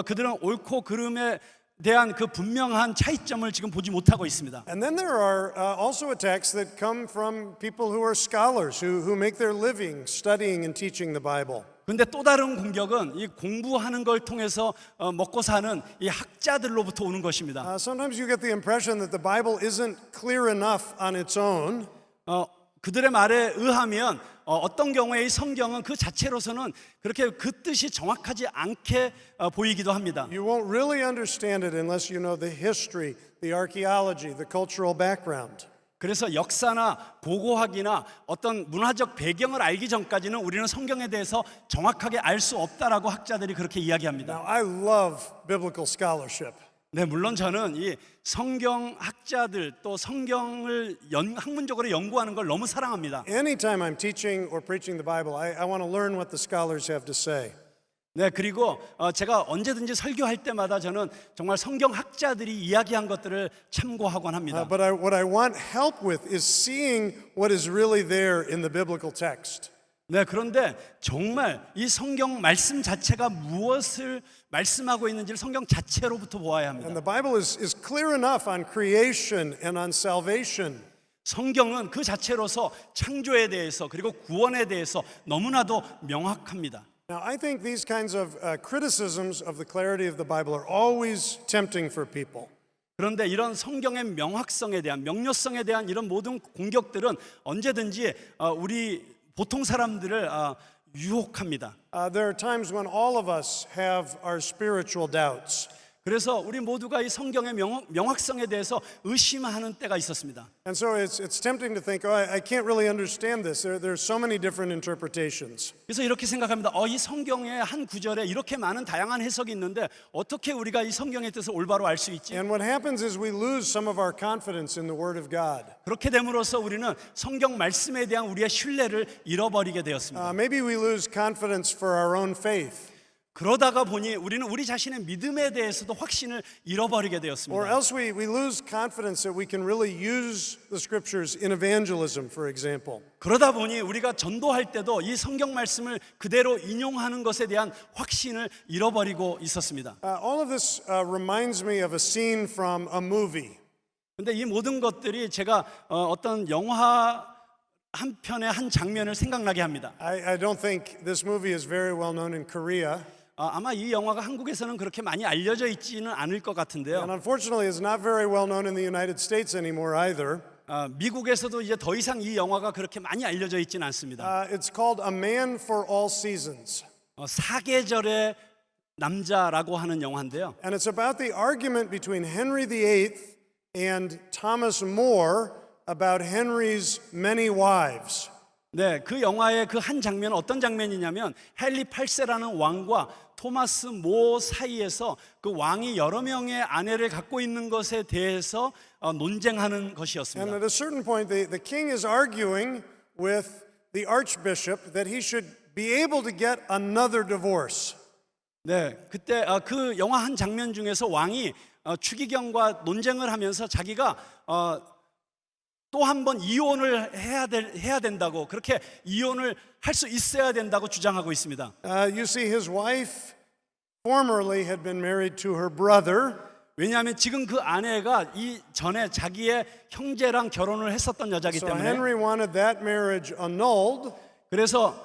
그들은 옳고 그름에 대한 그 분명한 차이점을 지금 보지 못하고 있습니다. And then there are also attacks that come from people who are scholars, who make their living studying and teaching the Bible. 그런데 또 다른 공격은 이 공부하는 걸 통해서 먹고 사는 이 학자들로부터 오는 것입니다. Sometimes you get the impression that the Bible isn't clear enough on its own. 그들의 말에 의하면 어떤 경우에 이 성경은 그 자체로서는 그렇게 그 뜻이 정확하지 않게 보이기도 합니다. You won't really understand it unless you know the history, the archaeology, the cultural background. 그래서 역사나 고고학이나 어떤 문화적 배경을 알기 전까지는 우리는 성경에 대해서 정확하게 알 수 없다라고 학자들이 그렇게 이야기합니다. Now, I love biblical scholarship. 네, 물론 저는 이 성경 학자들 또 성경을 학문적으로 연구하는 걸 너무 사랑합니다. Anytime I'm teaching or preaching the Bible, I want to learn what the scholars have to say. 네, 그리고 제가 언제든지 설교할 때마다 저는 정말 성경 학자들이 이야기한 것들을 참고하곤 합니다. But what I want help with is seeing what is really there in the biblical text. 네, 그런데 정말 이 성경 말씀 자체가 무엇을 말씀하고 있는지를 성경 자체로부터 보아야 And 합니다. the Bible is clear enough on creation and on salvation. 성경은 그 자체로서 창조에 대해서 그리고 구원에 대해서 너무나도 명확합니다. Now, I think these kinds of criticisms of the clarity of the Bible are always tempting for people. 그런데 이런 성경의 명확성에 대한 명료성에 대한 이런 모든 공격들은 언제든지 우리 보통 사람들을 유혹합니다. There are times when all of us have our spiritual doubts. 그래서 우리 모두가 이 성경의 명확성에 대해서 의심하는 때가 있었습니다. And so it's tempting to think, oh, I can't really understand this. There's so many different interpretations. 그래서 이렇게 생각합니다. 이 성경의 한 구절에 이렇게 많은 다양한 해석이 있는데 어떻게 우리가 이 성경의 뜻을 올바로 알 수 있지? And what happens is we lose some of our confidence in the Word of God. 그렇게 됨으로써 우리는 성경 말씀에 대한 우리의 신뢰를 잃어버리게 되었습니다. Maybe we lose confidence for our own faith. 그러다가 보니 우리는 우리 자신의 믿음에 대해서도 확신을 잃어버리게 Or 되었습니다. else we lose confidence that we can really use the scriptures in evangelism, for example. 그러다 보니 우리가 전도할 때도 이 성경 말씀을 그대로 인용하는 것에 대한 확신을 잃어버리고 있었습니다. All of this reminds me of a scene from a movie. 근데 이 모든 것들이 제가 어떤 영화 한 편의 한 장면을 생각나게 합니다. I don't think this movie is very well known in Korea. 아마 이 영화가 한국에서는 그렇게 많이 알려져 있지는 않을 것 And 같은데요. unfortunately, it's not very well known in the United States anymore either. 미국에서도 이제 더 이상 이 영화가 그렇게 많이 알려져 있지는 않습니다. It's called A Man for All Seasons. 사계절의 남자라고 하는 영화인데요. And it's about the argument between Henry VIII and Thomas More about Henry's many wives. 네, 그 영화의 그 한 장면은 어떤 장면이냐면 헨리 8세라는 왕과 토마스 모 사이에서 그 왕이 여러 명의 아내를 갖고 있는 것에 대해서 논쟁하는 And 것이었습니다. at a certain point, the king is arguing with the archbishop that he should be able to get another divorce. 네, 그때 그 영화 한 장면 중에서 왕이 추기경과 논쟁을 하면서 자기가 또 한 번 이혼을 해야 된다고 그렇게 이혼을 할 수 있어야 된다고 주장하고 있습니다. You see, his wife formerly had been married to her brother. 왜냐하면 지금 그 아내가 이 전에 자기의 형제랑 결혼을 했었던 여자이기 So 때문에 Henry wanted that marriage annulled 그래서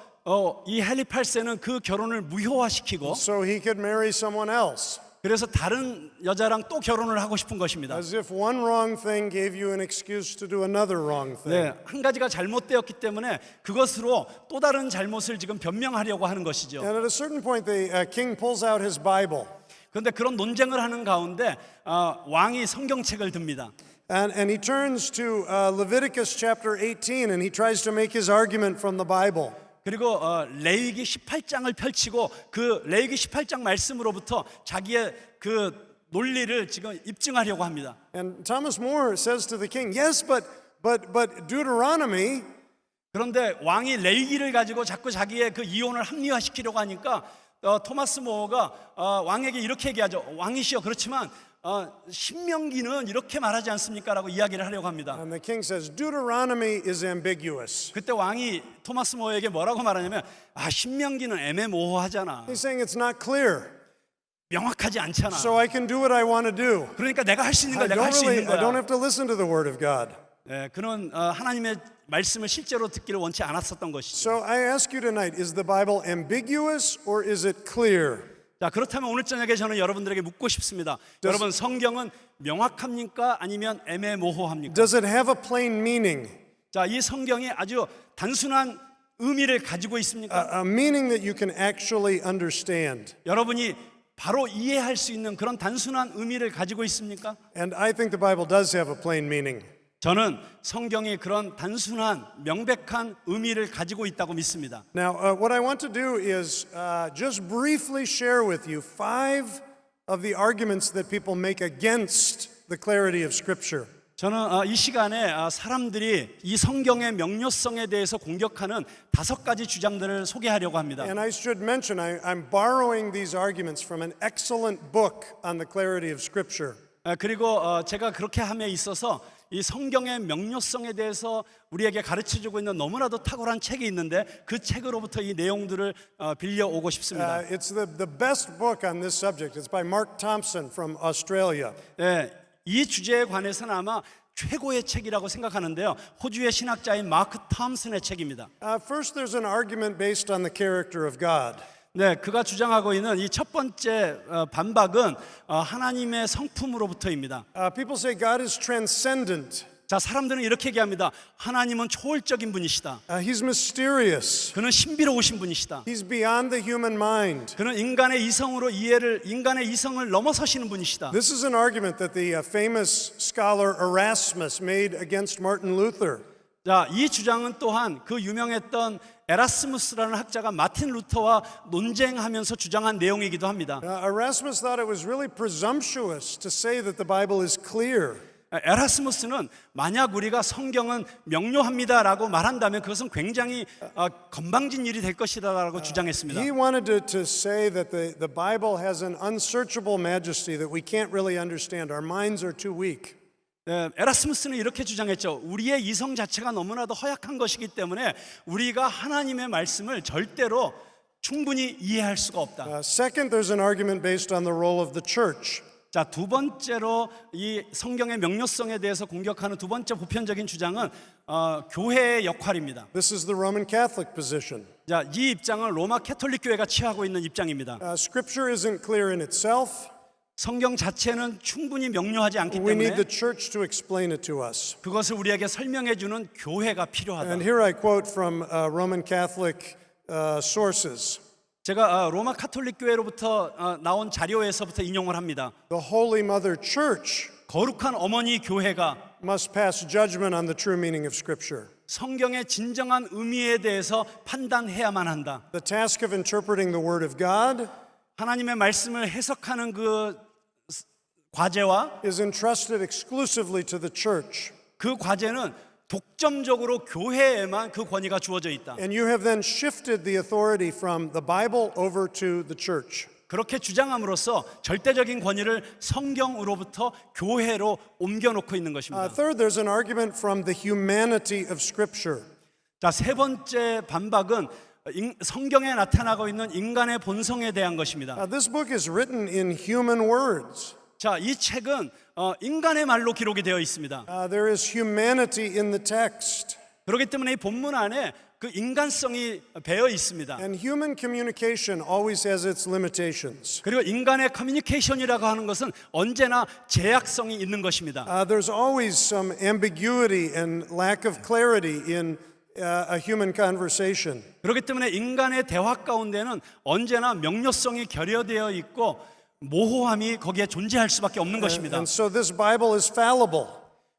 이 헨리 8세는 그 결혼을 무효화시키고 so he could marry someone else. 그래서 다른 여자랑 또 결혼을 하고 싶은 것입니다. As if one wrong thing gave you an excuse to do another wrong thing. 네, 한 가지가 잘못되었기 때문에 그것으로 또 다른 잘못을 지금 변명하려고 하는 것이죠. And at a certain point, the king pulls out his Bible. 그런데 그런 논쟁을 하는 가운데 왕이 성경책을 듭니다. And he turns to Leviticus chapter 18 and he tries to make his argument from the Bible. 그리고 레위기 18장을 펼치고 그 레위기 18장 말씀으로부터 자기의 그 논리를 지금 입증하려고 합니다. And Thomas More says to the king, yes, but Deuteronomy, 그런데 왕이 레위기를 가지고 자꾸 자기의 그 이혼을 합리화시키려고 하니까 토마스 모어가 왕에게 이렇게 얘기하죠. 왕이시여, 그렇지만 신명기는 이렇게 말하지 않습니까? 라고 이야기를 하려고 합니다. And the king says, Deuteronomy is ambiguous. 그때 왕이 토마스 모어에게 뭐라고 말하냐면 신명기는 애매모호하잖아. He's saying it's not clear, 명확하지 않잖아. so I can do what I want to do. 그러니까 내가 할 수 있는 I 걸 내가 할 수 있는 I don't 거야. have to listen to the word of God. 그는 하나님의 말씀을 실제로 듣기를 원치 않았었던 것이죠. So I ask you tonight, is the Bible ambiguous or is it clear? 자, 그렇다면 오늘 저녁에 저는 여러분들에게 묻고 싶습니다. 여러분, 성경은 명확합니까? 아니면 애매모호합니까? Does it have a plain meaning? 자, 이 성경이 아주 단순한 의미를 가지고 있습니까? A meaning that you can actually understand. 여러분이 바로 이해할 수 있는 그런 단순한 의미를 가지고 있습니까? And I think the Bible does have a plain meaning. 저는 성경이 그런 단순한 명백한 의미를 가지고 있다고 믿습니다. Now, what I want to do is just briefly share with you 5 of the arguments that people make against the clarity of Scripture. 저는 이 시간에 사람들이 이 성경의 명료성에 대해서 공격하는 5가지 주장들을 소개하려고 합니다. And I should mention, I'm borrowing these arguments from an excellent book on the clarity of Scripture. 그리고 제가 그렇게 함에 있어서 이 성경의 명료성에 대해서 우리에게 가르쳐주고 있는 너무나도 탁월한 책이 있는데 그 책으로부터 이 내용들을 빌려오고 싶습니다. It's the best book on this subject. It's by Mark Thompson from Australia. 이 주제에 관해서는 아마 최고의 책이라고 생각하는데요. 호주의 신학자인 마크 탐슨의 책입니다. First, there's an argument based on the character of God. 네, 그가 주장하고 있는 이 첫 번째 반박은 하나님의 성품으로부터입니다. People say God is transcendent. 자, 사람들은 이렇게 얘기합니다. 하나님은 초월적인 분이시다. He's mysterious. 그는 신비로우신 분이시다. He's beyond the human mind. 그는 인간의 이성을 넘어서시는 분이시다. This is an argument that the famous scholar Erasmus made against Martin Luther. 자, 이 주장은 또한 그 유명했던 에라스무스라는 학자가 마틴 루터와 논쟁하면서 주장한 내용이기도 합니다. Erasmus thought it was really presumptuous to say that the Bible is clear. 에라스무스는 만약 우리가 성경은 명료합니다라고 말한다면 그것은 굉장히 건방진 일이 될 것이다라고 주장했습니다. He wanted to say that the Bible has an unsearchable majesty that we can't really understand. Our minds are too weak. 에라스무스는 이렇게 주장했죠. 우리의 이성 자체가 너무나도 허약한 것이기 때문에 우리가 하나님의 말씀을 절대로 충분히 이해할 수가 없다. Second, there's an argument based on the role of the church. 자, 두 번째로 이 성경의 명료성에 대해서 공격하는 두 번째 보편적인 주장은 교회의 역할입니다. This is the Roman Catholic position. 자, 이 입장은 로마 캐톨릭 교회가 취하고 있는 입장입니다. Scripture isn't clear in itself. 성경 자체는 충분히 명료하지 않기 We need 때문에 the church to explain it to us. 그것을 우리에게 설명해 주는 교회가 필요하다. And here I quote from Roman Catholic sources. 제가 로마 카톨릭 교회로부터 나온 자료에서부터 인용을 합니다. The Holy Mother Church 거룩한 어머니 교회가 must pass judgment on the true meaning of Scripture. 성경의 진정한 의미에 대해서 판단해야만 한다. The task of interpreting the Word of God 하나님의 말씀을 해석하는 그 과제와 is entrusted exclusively to the church. 그 과제는 독점적으로 교회에만 그 권위가 주어져 있다. And you have then shifted the authority from the Bible over to the church. 그렇게 주장함으로써 절대적인 권위를 성경으로부터 교회로 옮겨놓고 있는 것입니다. Third, there's an argument from the humanity of Scripture. 자, 세 번째 반박은 성경에 나타나고 있는 인간의 본성에 대한 것입니다. This book is written in human words. 자, 이 책은 인간의 말로 기록이 되어 있습니다. There is humanity in the text. 그렇기 때문에 이 본문 안에 그 인간성이 배어 있습니다. And human communication always has its limitations. 그리고 인간의 커뮤니케이션이라고 하는 것은 언제나 제약성이 있는 것입니다. There's always some ambiguity and lack of clarity in a human conversation. 그렇기 때문에 인간의 대화 가운데는 언제나 명료성이 결여되어 있고 모호함이 거기에 존재할 수밖에 없는 것입니다. And so this Bible is fallible.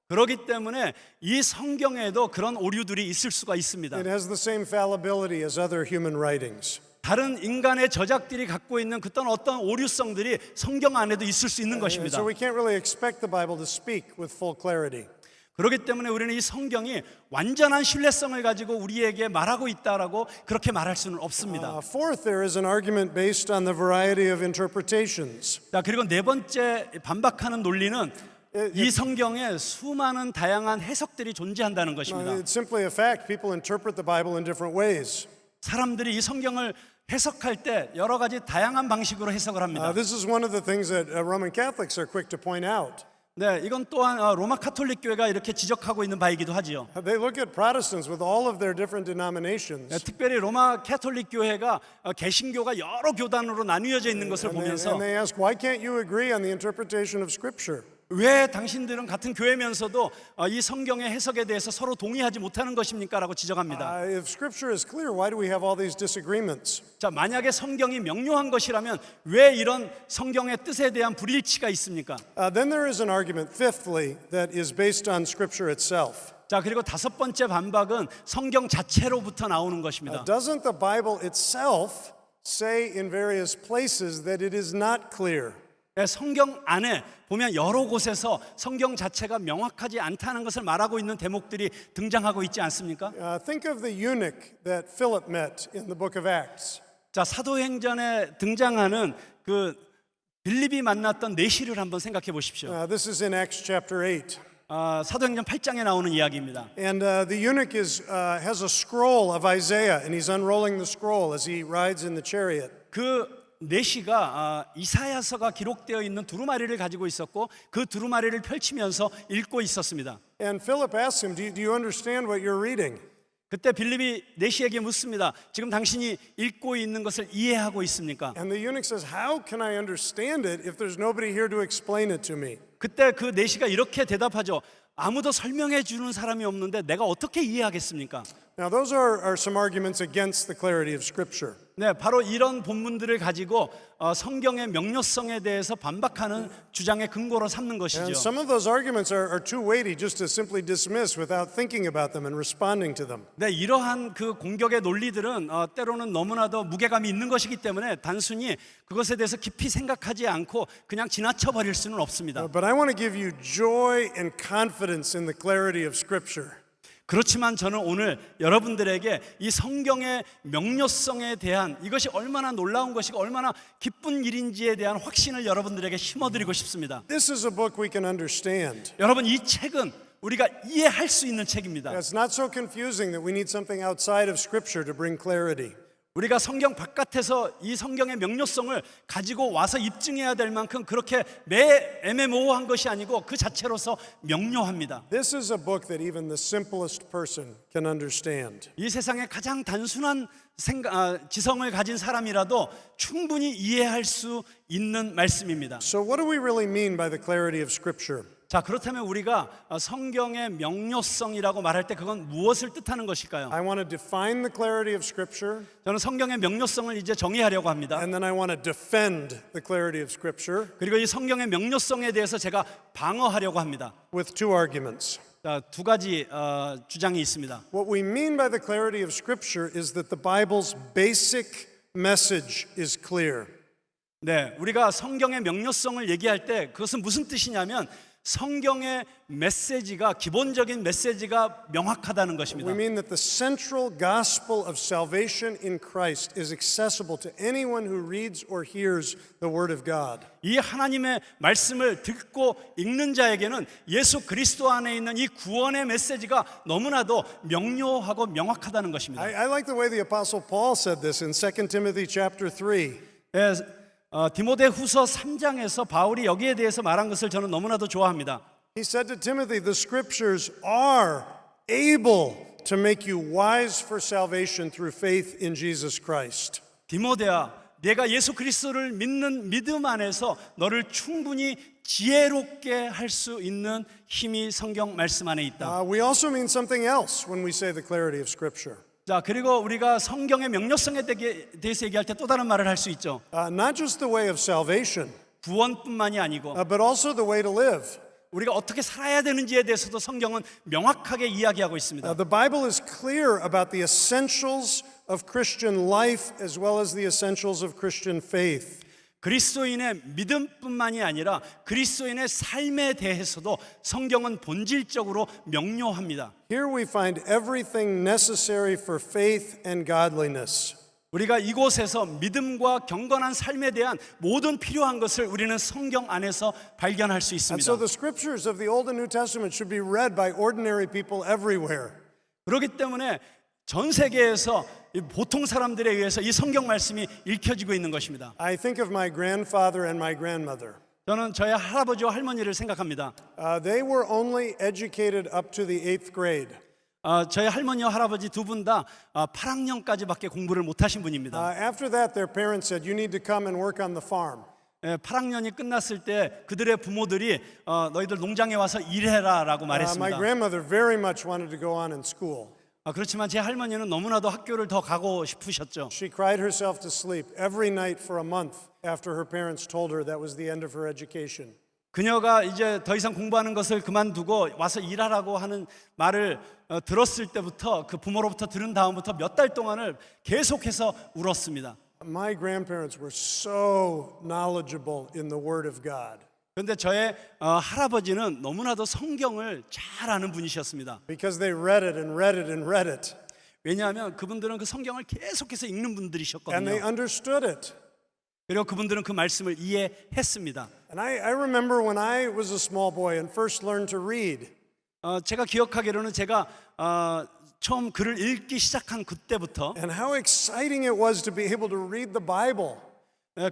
그렇기 때문에 이 성경에도 그런 오류들이 있을 수가 있습니다. It has the same fallibility as other human writings. 다른 인간의 저작들이 갖고 있는 어떤 오류성들이 성경 안에도 있을 수 있는 것입니다. So we can't really expect the Bible to speak with full clarity. 그렇기 때문에 우리는 이 성경이 완전한 신뢰성을 가지고 우리에게 말하고 있다라고 그렇게 말할 수는 없습니다. Fourth, there is an argument based on the variety of interpretations. 자, 그리고 네 번째 반박하는 논리는 이 성경에 수많은 다양한 해석들이 존재한다는 것입니다. It's simply a fact. People interpret the Bible in different ways. 사람들이 이 성경을 해석할 때 여러 가지 다양한 방식으로 해석을 합니다. This is one of the things that Roman Catholics are quick to point out. 네, 이건 또한 로마 카톨릭 교회가 이렇게 지적하고 있는 바이기도 하지요. They look at Protestants with all of their different denominations. 네, 특별히 로마 카톨릭 교회가 개신교가 여러 교단으로 나뉘어져 있는 것을 보면서 And they ask, why can't you agree on the interpretation of Scripture? 왜 당신들은 같은 교회면서도 이 성경의 해석에 대해서 서로 동의하지 못하는 것입니까? 라고 지적합니다. If Scripture is clear, why do we have all these disagreements? 자, 만약에 성경이 명료한 것이라면 왜 이런 성경의 뜻에 대한 불일치가 있습니까? Then there is an argument, fifthly, that is based on Scripture itself. 자, 그리고 다섯 번째 반박은 성경 자체로부터 나오는 것입니다. Doesn't the Bible itself say in various places that it is not clear? 성경 안에 보면 여러 곳에서 성경 자체가 명확하지 않다는 것을 말하고 있는 대목들이 등장하고 있지 않습니까? Think of the eunuch that Philip met in the book of Acts. 자, 사도행전에 등장하는 그 빌립이 만났던 내시를 한번 생각해 보십시오. This is in Acts chapter 8. 사도행전 8장에 나오는 이야기입니다. And the eunuch has a scroll of Isaiah, and he's unrolling the scroll as he rides in the chariot. 그 내시가 이사야서가 기록되어 있는 두루마리를 가지고 있었고 그 두루마리를 펼치면서 읽고 있었습니다. And Philip asks him, do you understand what you're reading? 그때 빌립이 내시에게 묻습니다. 지금 당신이 읽고 있는 것을 이해하고 있습니까? And the eunuch says, how can I understand it if there's nobody here to explain it to me? 그때 그 내시가 이렇게 대답하죠. 아무도 설명해 주는 사람이 없는데 내가 어떻게 이해하겠습니까? Now those are some arguments against the clarity of Scripture. 네, 바로 이런 본문들을 가지고 성경의 명료성에 대해서 반박하는 주장의 근거로 삼는 And 것이죠. some of those arguments are too weighty just to simply dismiss without thinking about them and responding to them. 네, 이러한 그 공격의 논리들은 때로는 너무나도 무게감이 있는 것이기 때문에 단순히 그것에 대해서 깊이 생각하지 않고 그냥 지나쳐 버릴 수는 없습니다. But I want to give you joy and confidence in the clarity of Scripture. 그렇지만 저는 오늘 여러분들에게 이 성경의 명료성에 대한 이것이 얼마나 놀라운 것이고 얼마나 기쁜 일인지에 대한 확신을 여러분들에게 심어드리고 싶습니다. This is a book we can understand. 여러분, 이 책은 우리가 이해할 수 있는 책입니다. It's not so confusing that we need something outside of Scripture to bring clarity. 우리가 성경 바깥에서 이 성경의 명료성을 가지고 와서 입증해야 될 만큼 그렇게 애매모호한 것이 아니고 그 자체로서 명료합니다. This is a book that even the simplest person can understand. 이 세상의 가장 단순한 지성을 가진 사람이라도 충분히 이해할 수 있는 말씀입니다. So what do we really mean by the clarity of Scripture? 자, 그렇다면 우리가 성경의 명료성이라고 말할 때 그건 무엇을 뜻하는 것일까요? I want to define the clarity of Scripture, 저는 성경의 명료성을 이제 정의하려고 합니다. and then I want to defend the clarity of Scripture 그리고 이 성경의 명료성에 대해서 제가 방어하려고 합니다. with two arguments. 자, 두 가지 주장이 있습니다. What we mean by the clarity of Scripture is that the Bible's basic message is clear. 네, 우리가 성경의 명료성을 얘기할 때 그것은 무슨 뜻이냐면 성경의 메시지가 기본적인 메시지가 명확하다는 것입니다. We mean that the central gospel of salvation in Christ is accessible to anyone who reads or hears the Word of God. 이 하나님의 말씀을 듣고 읽는 자에게는 예수 그리스도 안에 있는 이 구원의 메시지가 너무나도 명료하고 명확하다는 것입니다. I like the way the Apostle Paul said this in 2 Timothy chapter 3. 예, 디모데후서 3장에서 바울이 여기에 대해서 말한 것을 저는 너무나도 좋아합니다. He said to Timothy, the Scriptures are able to make you wise for salvation through faith in Jesus Christ. 디모데야, 내가 예수 그리스도를 믿는 믿음 안에서 너를 충분히 지혜롭게 할 수 있는 힘이 성경 말씀 안에 있다. We also mean something else when we say the clarity of Scripture. 자, 그리고 우리가 성경의 명료성에 대해서 얘기할 때 또 다른 말을 할 수 있죠. Not just the way of salvation, 구원뿐만이 아니고 but also the way to live. 우리가 어떻게 살아야 되는지에 대해서도 성경은 명확하게 이야기하고 있습니다. The Bible is clear about the essentials of Christian life as well as the essentials of Christian faith. 그리스도인의 믿음뿐만이 아니라 그리스도인의 삶에 대해서도 성경은 본질적으로 명료합니다. Here we find everything necessary for faith and godliness. 우리가 이곳에서 믿음과 경건한 삶에 대한 모든 필요한 것을 우리는 성경 안에서 발견할 수 And 있습니다. so the scriptures of the Old and New Testament should be read by ordinary people everywhere. 그렇기 때문에 전 세계에서 이 보통 사람들에 의해서 이 성경 말씀이 읽혀지고 있는 것입니다. I think of my grandfather and my grandmother. 저는 저의 할아버지와 할머니를 생각합니다. They were only educated up to the 8th grade. 저희 할머니와 할아버지 두 분 다 8학년까지밖에 공부를 못하신 분입니다. After that, their parents said, "You need to come and work on the farm." 8학년이 끝났을 때 그들의 부모들이 너희들 농장에 와서 일해라라고 My 말했습니다. grandmother very much wanted to go on in school. 그렇지만 제 할머니는 너무나도 학교를 더 가고 싶으셨죠. She cried herself to sleep every night for a month after her parents told her that was the end of her education. 그녀가 이제 더 이상 공부하는 것을 그만두고 와서 일하라고 하는 말을 들었을 때부터 그 부모로부터 들은 다음부터 몇 달 동안을 계속해서 울었습니다. My grandparents were so knowledgeable in the Word of God 그런데 저의 할아버지는 너무나도 성경을 잘 아는 분이셨습니다. because they read it and read it and read it, 왜냐하면 그분들은 그 성경을 계속해서 읽는 and they 분들이셨거든요. understood it. 그리고 그분들은 그 말씀을 이해했습니다. And I remember when I was a small boy and first learned to read. 제가 기억하기로는 제가 처음 글을 읽기 시작한 그때부터 And how exciting it was to be able to read the Bible.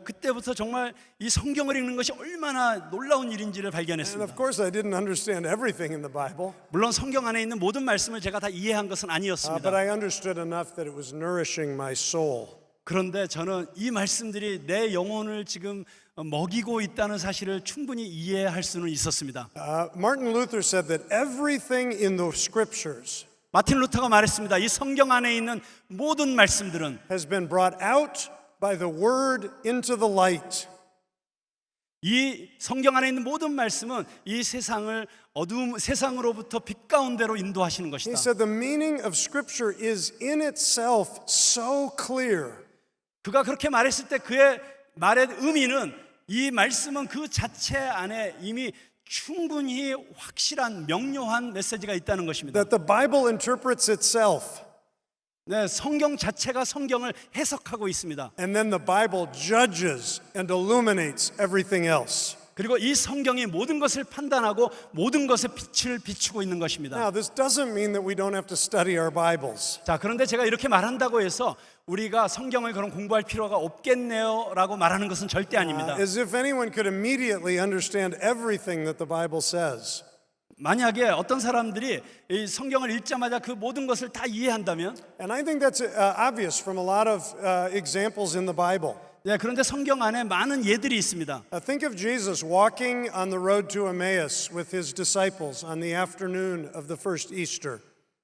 그때부터 정말 이 성경을 읽는 것이 얼마나 놀라운 일인지를 And 발견했습니다. of course, I didn't understand everything in the Bible, 물론 성경 안에 있는 모든 말씀을 제가 다 이해한 것은 but 아니었습니다. I understood enough that it was nourishing my soul. 그런데 저는 이 말씀들이 내 영혼을 지금 먹이고 있다는 사실을 충분히 이해할 수는 있었습니다. Martin Luther said that everything in the scriptures 마틴 루터가 말했습니다. 이 성경 안에 있는 모든 말씀들은 has been brought out by the word into the light. 이 성경 안에 있는 모든 말씀은 이 세상을 세상으로부터 빛 가운데로 인도하시는 He 것이다. said the meaning of scripture is in itself so clear. 그가 그렇게 말했을 때 그의 말의 의미는 이 말씀은 그 자체 안에 이미 충분히 확실한 명료한 메시지가 있다는 것입니다. That the Bible interprets itself, 네, 성경 자체가 성경을 해석하고 있습니다. and then the Bible judges and illuminates everything else. 그리고 이 성경이 모든 것을 판단하고 모든 것에 빛을 비추고 있는 것입니다. Now, this doesn't mean that we don't have to study our Bibles. 자, 그런데 제가 이렇게 말한다고 해서 우리가 성경을 그럼 공부할 필요가 없겠네요 라고 말하는 것은 절대 아닙니다. As if anyone could immediately understand everything that the Bible says. 만약에 어떤 사람들이 이 성경을 읽자마자 그 모든 것을 다 이해한다면, And I think that's obvious from a lot of examples in the Bible. 네, 그런데 성경 안에 많은 예들이 있습니다. Think of Jesus walking on the road to Emmaus with his disciples on the afternoon of the first Easter.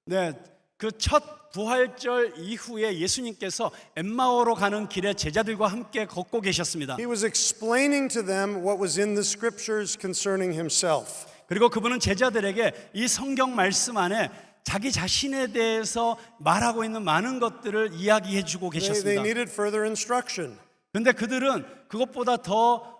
네, 그 첫 부활절 이후에 예수님께서 엠마오로 가는 길에 제자들과 함께 걷고 계셨습니다. He was explaining to them what was in the scriptures concerning himself. 그리고 그분은 제자들에게 이 성경 말씀 안에 자기 자신에 대해서 말하고 있는 많은 것들을 이야기해 주고 They 계셨습니다. needed further instruction. 그런데 그들은 그것보다 더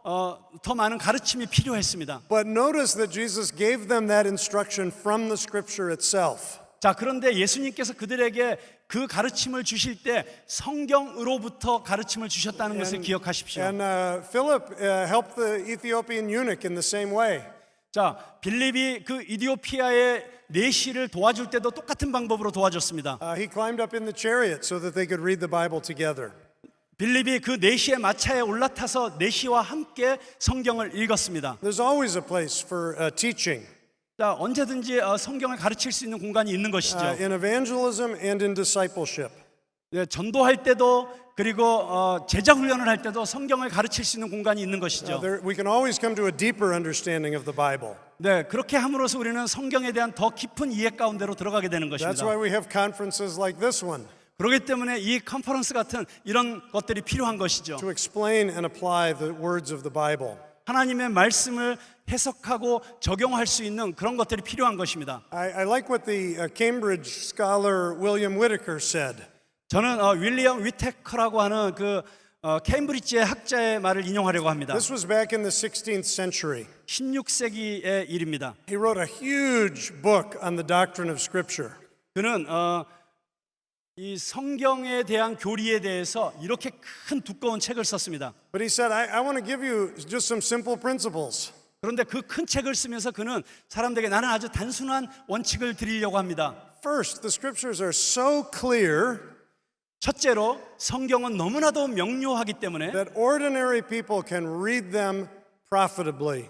많은 가르침이 필요했습니다. But notice that Jesus gave them that instruction from the scripture itself. 자, 그런데 예수님께서 그들에게 그 가르침을 주실 때 성경으로부터 가르침을 주셨다는 것을 기억하십시오. And Philip helped the Ethiopian eunuch in the same way. 자, 빌립이 그 이디오피아의 내시를 도와줄 때도 똑같은 방법으로 도와줬습니다. He climbed up in the chariot so that they could read the Bible together. 빌립이 그 내시의 마차에 올라타서 내시와 함께 성경을 읽었습니다. There's always a place for teaching. 자, 언제든지 성경을 가르칠 수 있는 공간이 있는 것이죠. In evangelism and in discipleship. 네, 전도할 때도 그리고 제자 훈련을 할 때도 성경을 가르칠 수 있는 공간이 있는 것이죠. We can always come to a deeper understanding of the Bible. 네, 그렇게 함으로써 우리는 성경에 대한 더 깊은 이해 가운데로 들어가게 되는 That's 것입니다. why we have conferences like this one 그렇기 때문에 이 컨퍼런스 같은 이런 것들이 필요한 것이죠. to explain and apply the words of the Bible. 하나님의 말씀을 해석하고 적용할 수 있는 그런 것들이 필요한 것입니다. I like what the Cambridge scholar William Whitaker said. 저는 윌리엄 위테커라고 하는 그 케임브리지의 학자의 말을 인용하려고 합니다. This was back in the 16th century. 16세기의 일입니다. He wrote a huge book on the doctrine of Scripture. 그는 이 성경에 대한 교리에 대해서 이렇게 큰 두꺼운 책을 썼습니다. But he said, I want to give you just some simple principles. 그런데 그 큰 책을 쓰면서 그는 사람들에게 나는 아주 단순한 원칙을 드리려고 합니다. First, the Scriptures are so clear 첫째로 성경은 너무나도 명료하기 때문에 that ordinary people can read them profitably.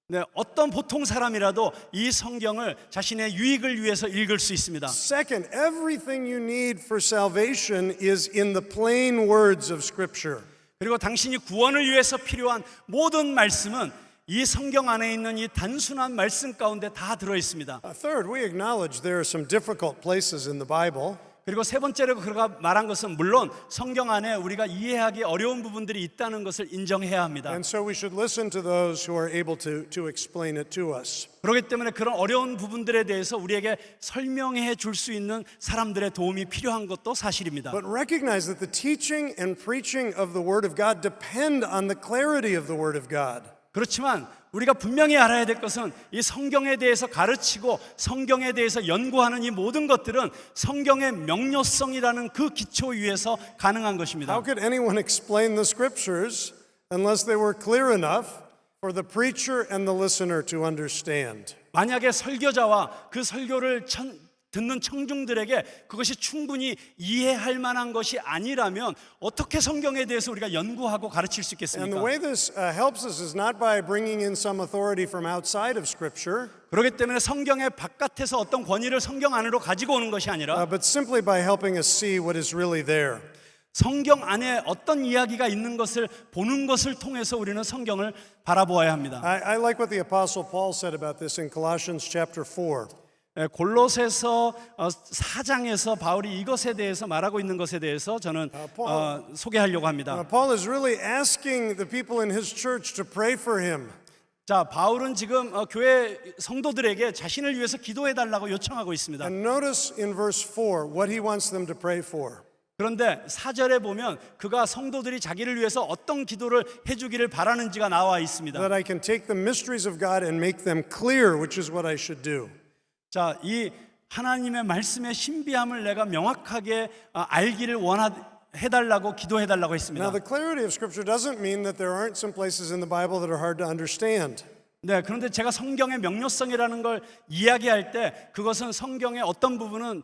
네, 어떤 보통 사람이라도 이 성경을 자신의 유익을 위해서 읽을 수 있습니다. Second, everything you need for salvation is in the plain words of Scripture. 그리고 당신이 구원을 위해서 필요한 모든 말씀은 이 성경 안에 있는 이 단순한 말씀 가운데 다 들어 있습니다. Third, we acknowledge there are some difficult places in the Bible. 그리고 세 번째로 그가 말한 것은 물론 성경 안에 우리가 이해하기 어려운 부분들이 있다는 것을 인정해야 합니다. And so we should listen to those who are able to explain it to us. 그렇기 때문에 그런 어려운 부분들에 대해서 우리에게 설명해 줄 수 있는 사람들의 도움이 필요한 것도 사실입니다. But recognize that the teaching and preaching of the Word of God depend on the clarity of the Word of God. 그렇지만 우리가 분명히 알아야 될 것은 이 성경에 대해서 가르치고 성경에 대해서 연구하는 이 모든 것들은 성경의 명료성이라는 그 기초 위에서 가능한 것입니다. How could anyone explain the Scriptures unless they were clear enough for the preacher and the listener to understand? 만약에 설교자와 그 설교를 듣는 청중들에게 그것이 충분히 이해할 만한 것이 아니라면 어떻게 성경에 대해서 우리가 연구하고 가르칠 수 And 있겠습니까? the way this helps us is not by bringing in some authority from outside of Scripture, 그렇기 때문에 성경의 바깥에서 어떤 권위를 성경 안으로 가지고 오는 것이 아니라 but simply by helping us see what is really there. 성경 안에 어떤 이야기가 있는 것을 보는 것을 통해서 우리는 성경을 바라보아야 합니다. I like what the Apostle Paul said about this in Colossians chapter 4. 골로새서 4장에서 바울이 이것에 대해서 말하고 있는 것에 대해서 저는 소개하려고 합니다. Paul is really asking the people in his church to pray for him. 자, 바울은 지금 교회 성도들에게 자신을 위해서 기도해 달라고 요청하고 있습니다. And notice in verse 4 what he wants them to pray for. 그런데 4절에 보면 그가 성도들이 자기를 위해서 어떤 기도를 해주기를 바라는지가 나와 있습니다. That I can take the mysteries of God and make them clear, which is what I should do. 자, 이 하나님의 말씀의 신비함을 내가 명확하게 알기를 해달라고 기도해달라고 했습니다. Now, the clarity of Scripture doesn't mean that there aren't some places in the Bible that are hard to understand. 네, 그런데 제가 성경의 명료성이라는 걸 이야기할 때 그것은 성경의 어떤 부분은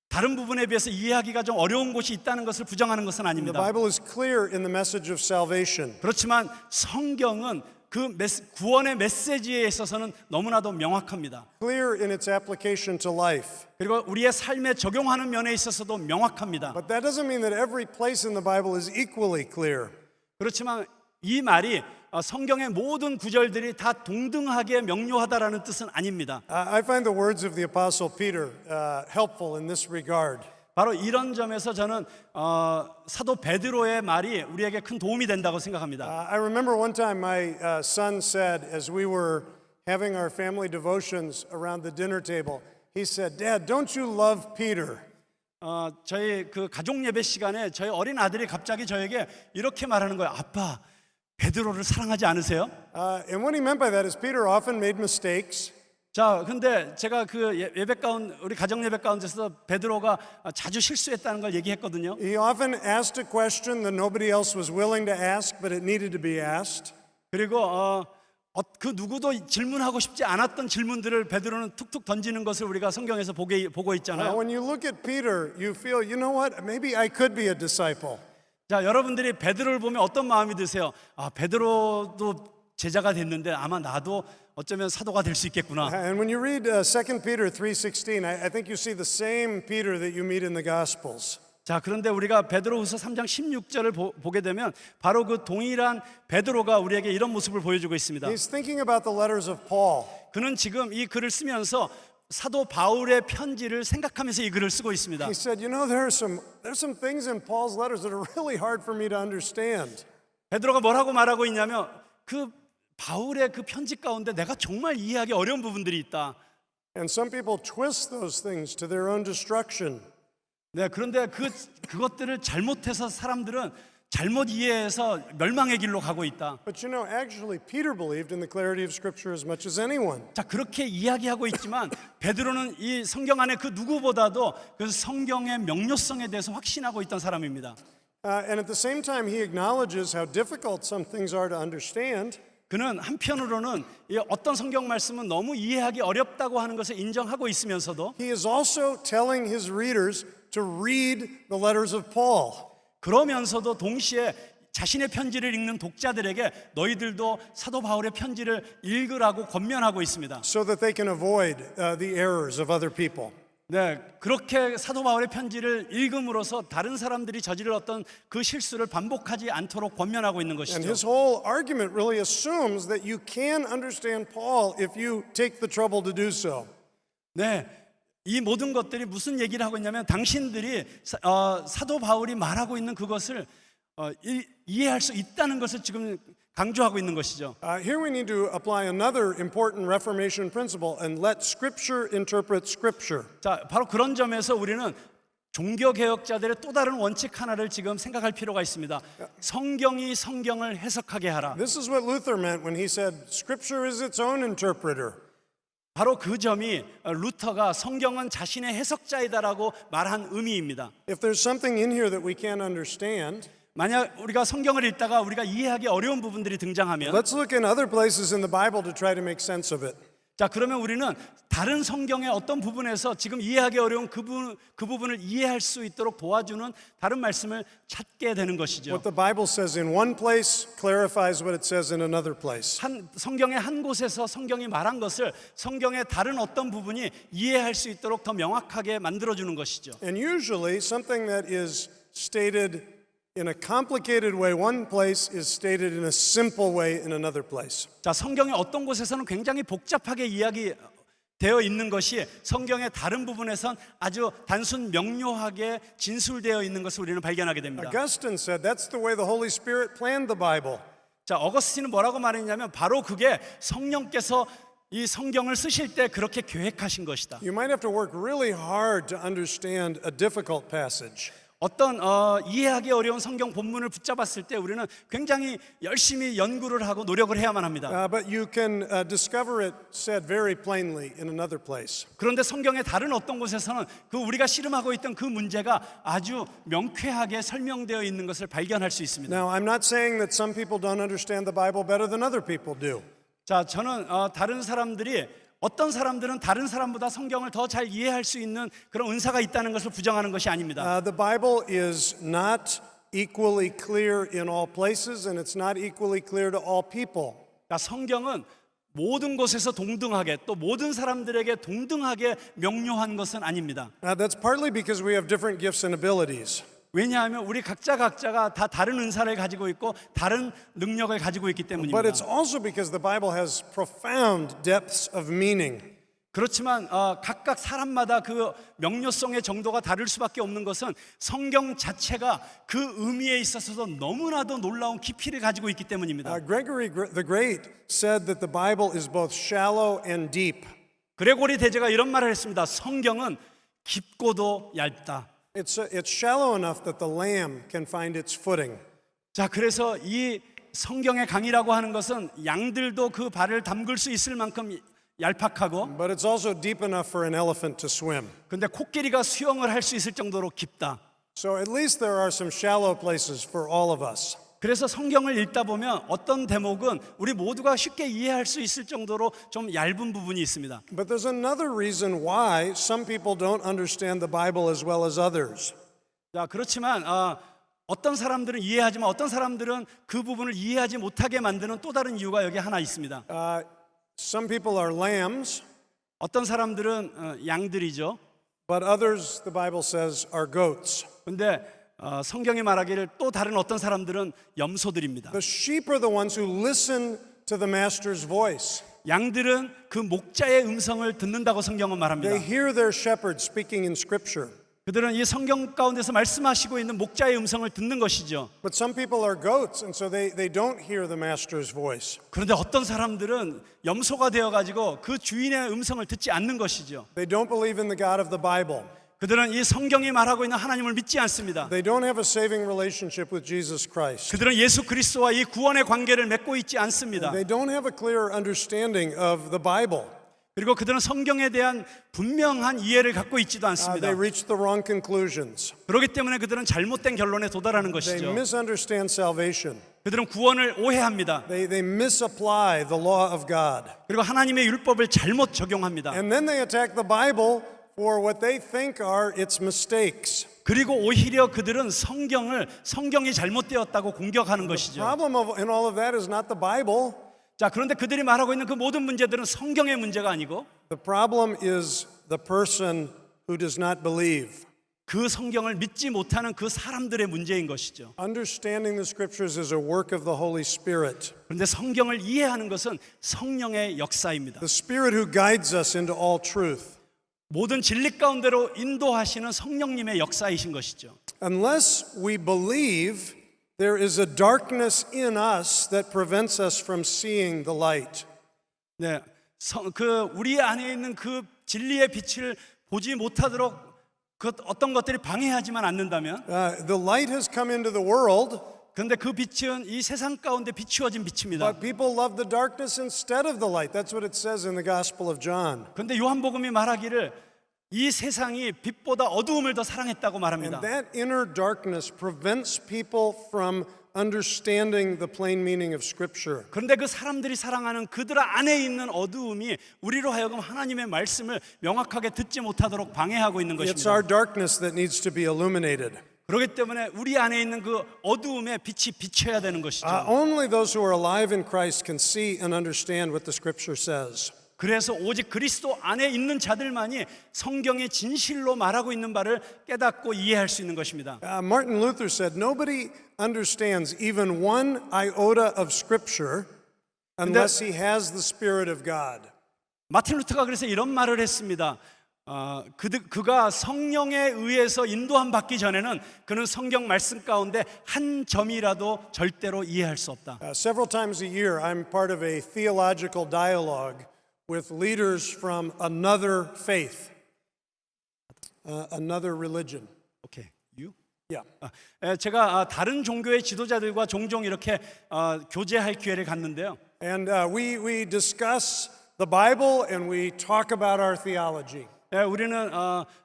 다른 부분에 비해서 이해하기가 좀 어려운 곳이 있다는 것을 부정하는 것은 The 아닙니다. Bible is clear in the message of salvation. 그렇지만 성경은 그 구원의 메시지에 있어서는 너무나도 명확합니다. Clear in its application to life. 그리고 우리의 삶에 적용하는 면에 있어서도 명확합니다. But that doesn't mean that every place in the Bible is equally clear. 그렇지만 이 말이 성경의 모든 구절들이 다 동등하게 명료하다라는 뜻은 아닙니다. I find the words of the Apostle Peter helpful in this regard. 바로 이런 점에서 저는 사도 베드로의 말이 우리에게 큰 도움이 된다고 생각합니다. I remember one time my son said, as we were having our family devotions around the dinner table, he said, "Dad, don't you love Peter?" 저희 그 가족 예배 시간에 저희 어린 아들이 갑자기 저에게 이렇게 말하는 거예요. 아빠, 베드로를 사랑하지 않으세요? And what he meant by that is Peter often made mistakes. 자, 근데 제가 그 예배 가운데 우리 가정 예배 가운데서 베드로가 자주 실수했다는 걸 얘기했거든요. He often asked a question that nobody else was willing to ask, but it needed to be asked. 그리고 그 누구도 질문하고 싶지 않았던 질문들을 베드로는 툭툭 던지는 것을 우리가 성경에서 보고 있잖아요. When you look at Peter, you feel, you know what? Maybe I could be a disciple. 자, 여러분들이 베드로를 보면 어떤 마음이 드세요? 베드로도 제자가 됐는데 아마 나도 어쩌면 사도가 될 수 있겠구나. And when you read 2 Peter 3:16, I think you see the same Peter that you meet in the Gospels. 자, 그런데 우리가 베드로후서 3장 16절을 보게 되면 바로 그 동일한 베드로가 우리에게 이런 모습을 보여주고 있습니다. He's thinking about the letters of Paul. 그는 지금 이 글을 쓰면서 사도 바울의 편지를 생각하면서 이 글을 쓰고 있습니다. He said, you know, there's some things in Paul's letters that are really hard for me to understand. 베드로가 뭐라고 말하고 있냐면 그 바울의 그 편지 가운데 내가 정말 이해하기 어려운 부분들이 있다. And some people twist those things to their own destruction. 네, 그런데 그것들을 잘못해서 사람들은 잘못 이해해서 멸망의 길로 가고 있다. But you know, actually, Peter believed in the clarity of Scripture as much as anyone. 자, 그렇게 이야기하고 있지만 베드로는 이 성경 안에 그 누구보다도 그 성경의 명료성에 대해서 확신하고 있던 사람입니다. And at the same time, he acknowledges how difficult some things are to understand. 그는 한편으로는 이 어떤 성경 말씀은 너무 이해하기 어렵다고 하는 것을 인정하고 있으면서도 He is also telling his readers to read the letters of Paul. 그러면서도 동시에 자신의 편지를 읽는 독자들에게 너희들도 사도 바울의 편지를 읽으라고 권면하고 있습니다. So that they can avoid the errors of other people. 네, 그렇게 사도 바울의 편지를 읽음으로써 다른 사람들이 저지를 어떤 그 실수를 반복하지 않도록 권면하고 있는 And 것이죠. his whole argument really assumes that you can understand Paul if you take the trouble to do so. 네, 이 모든 것들이 무슨 얘기를 하고 있냐면 당신들이 사도 바울이 말하고 있는 그것을 이해할 수 있다는 것을 지금 강조하고 있는 것이죠. Here we need to apply another important Reformation principle and let Scripture interpret Scripture. 자, 바로 그런 점에서 우리는 종교 개혁자들의 또 다른 원칙 하나를 지금 생각할 필요가 있습니다. 성경이 성경을 해석하게 하라. This is what Luther meant when he said, Scripture is its own interpreter. 바로 그 점이 루터가 성경은 자신의 해석자이다라고 말한 의미입니다. If there's something in here that we can't understand, 만약 우리가 성경을 읽다가 우리가 이해하기 어려운 부분들이 등장하면 let's look in other places in the Bible to try to make sense of it. 자, 그러면 우리는 다른 성경의 어떤 부분에서 지금 이해하기 어려운 그 부분을 이해할 수 있도록 도와주는 다른 말씀을 찾게 되는 것이죠. What the Bible says in one place clarifies what it says in another place. 성경의 한 곳에서 성경이 말한 것을 성경의 다른 어떤 부분이 이해할 수 있도록 더 명확하게 만들어주는 것이죠. And usually something that is stated in a complicated way one place is stated in a simple way in another place. 자, 성경의 어떤 곳에서는 굉장히 복잡하게 이야기되어 있는 것이 성경의 다른 부분에선 아주 단순 명료하게 진술되어 있는 것을 우리는 발견하게 됩니다. Augustine said that's the way the Holy Spirit planned the Bible. 자, 어거스틴은 뭐라고 말했냐면 바로 그게 성령께서 이 성경을 쓰실 때 그렇게 계획하신 것이다. You might have to work really hard to understand a difficult passage. 어떤 이해하기 어려운 성경 본문을 붙잡았을 때 우리는 굉장히 열심히 연구를 하고 노력을 해야만 합니다. But you can discover it said very plainly in another place. 그런데 성경의 다른 어떤 곳에서는 그 우리가 씨름하고 있던 그 문제가 아주 명쾌하게 설명되어 있는 것을 발견할 수 있습니다. Now, I'm not saying that some people don't understand the Bible better than other people do. 자, 저는 다른 사람들이 어떤 사람들은 다른 사람보다 성경을 더 잘 이해할 수 있는 그런 은사가 있다는 것을 부정하는 것이 아닙니다. The Bible is not equally clear in all places, and it's not equally clear to all people. 자, 성경은 모든 곳에서 동등하게 또 모든 사람들에게 동등하게 명료한 것은 아닙니다. That's partly because we have different gifts and abilities. 왜냐하면 우리 각자가 다 다른 은사를 가지고 있고 다른 능력을 가지고 있기 때문입니다. But it's also because the Bible has profound depths of meaning. 그렇지만 각각 사람마다 그 명료성의 정도가 다를 수밖에 없는 것은 성경 자체가 그 의미에 있어서도 너무나도 놀라운 깊이를 가지고 있기 때문입니다. Gregory the Great said that the Bible is both shallow and deep. 그레고리 대제가 이런 말을 했습니다. 성경은 깊고도 얇다. It's shallow enough that the lamb can find its footing. 자, 그래서 이 성경의 강이라고 하는 것은 양들도 그 발을 담글 수 있을 만큼 얄팍하고, But it's also deep enough for an elephant to swim. 근데 코끼리가 수영을 할 수 있을 정도로 깊다. So at least there are some shallow places for all of us. 그래서 성경을 읽다 보면 어떤 대목은 우리 모두가 쉽게 이해할 수 있을 정도로 좀 얇은 부분이 있습니다. But there's another reason why some people don't understand the Bible as well as others. 자, 그렇지만 어떤 사람들은 이해하지만 어떤 사람들은 그 부분을 이해하지 못하게 만드는 또 다른 이유가 여기 하나 있습니다. Some people are lambs, 어떤 사람들은 양들이죠. but others, the Bible says, are goats. 근데 성경이 말하기를 또 다른 어떤 사람들은 염소들입니다. The sheep are the ones who listen to the master's voice. 양들은 그 목자의 음성을 듣는다고 성경은 말합니다. They hear their shepherd speaking in Scripture. 그들은 이 성경 가운데서 말씀하시고 있는 목자의 음성을 듣는 것이죠. But some people are goats, and so they don't hear the master's voice. 그런데 어떤 사람들은 염소가 되어가지고 그 주인의 음성을 듣지 않는 것이죠. They don't believe in the God of the Bible. 그들은 이 성경이 말하고 있는 하나님을 믿지 않습니다. They don't have a saving relationship with Jesus Christ. 그들은 예수 그리스도와 이 구원의 관계를 맺고 있지 않습니다. They don't have a clear understanding of the Bible. 그리고 그들은 성경에 대한 분명한 이해를 갖고 있지도 않습니다. They reach the wrong conclusions. 그렇기 때문에 그들은 잘못된 결론에 도달하는 They 것이죠. misunderstand salvation. 그들은 구원을 오해합니다. They misapply the law of God. 그리고 하나님의 율법을 잘못 적용합니다. And then they attack the Bible for what they think are its mistakes. 그리고 오히려 그들은 성경이 잘못되었다고 공격하는 것이죠. Problem in all of that is not the Bible. 자, 그런데 그들이 말하고 있는 그 모든 문제들은 성경의 문제가 아니고 The problem is the person who does not believe. 그 성경을 믿지 못하는 그 사람들의 문제인 것이죠. Understanding the scriptures is a work of the Holy Spirit. 그런데 성경을 이해하는 것은 성령의 역사입니다. The Spirit who guides us into all truth. 모든 진리 가운데로 인도하시는 성령님의 역사이신 것이죠. Unless we believe, there is a darkness in us that prevents us from seeing the light. 네, 우리 안에 있는 그 진리의 빛을 보지 못하도록 그 어떤 것들이 방해하지만 않는다면, The light has come into the world, 그런데 그 빛은 이 세상 가운데 비추어진 빛입니다. but people love the darkness instead of the light. That's what it says in the Gospel of John. 그런데 요한복음이 말하기를 이 세상이 빛보다 어두움을 더 사랑했다고 말합니다. And that inner darkness prevents people from understanding the plain meaning of Scripture. 그런데 그 사람들이 사랑하는 그들 안에 있는 어두움이 우리로 하여금 하나님의 말씀을 명확하게 듣지 못하도록 방해하고 있는 It's 것입니다. our darkness that needs to be illuminated. 그렇기 때문에 우리 안에 있는 그 어두움에 빛이 비춰야 되는 것이죠. Only those who are alive in Christ can see and understand what the Scripture says. 그래서 오직 그리스도 안에 있는 자들만이 성경의 진실로 말하고 있는 바를 깨닫고 이해할 수 있는 것입니다. Martin Luther said, "Nobody understands even one iota of Scripture unless he has the Spirit of God." 마틴 루터가 그래서 이런 말을 했습니다. 그가 성령에 의해서 인도함 받기 전에는 그는 성경 말씀 가운데 한 점이라도 절대로 이해할 수 없다. Several times a year, I'm part of a theological dialogue with leaders from another faith, another religion. 오케이, you? Yeah. 제가 다른 종교의 지도자들과 종종 이렇게 교제할 기회를 갖는데요. And we discuss the Bible and we talk about our theology. 우리는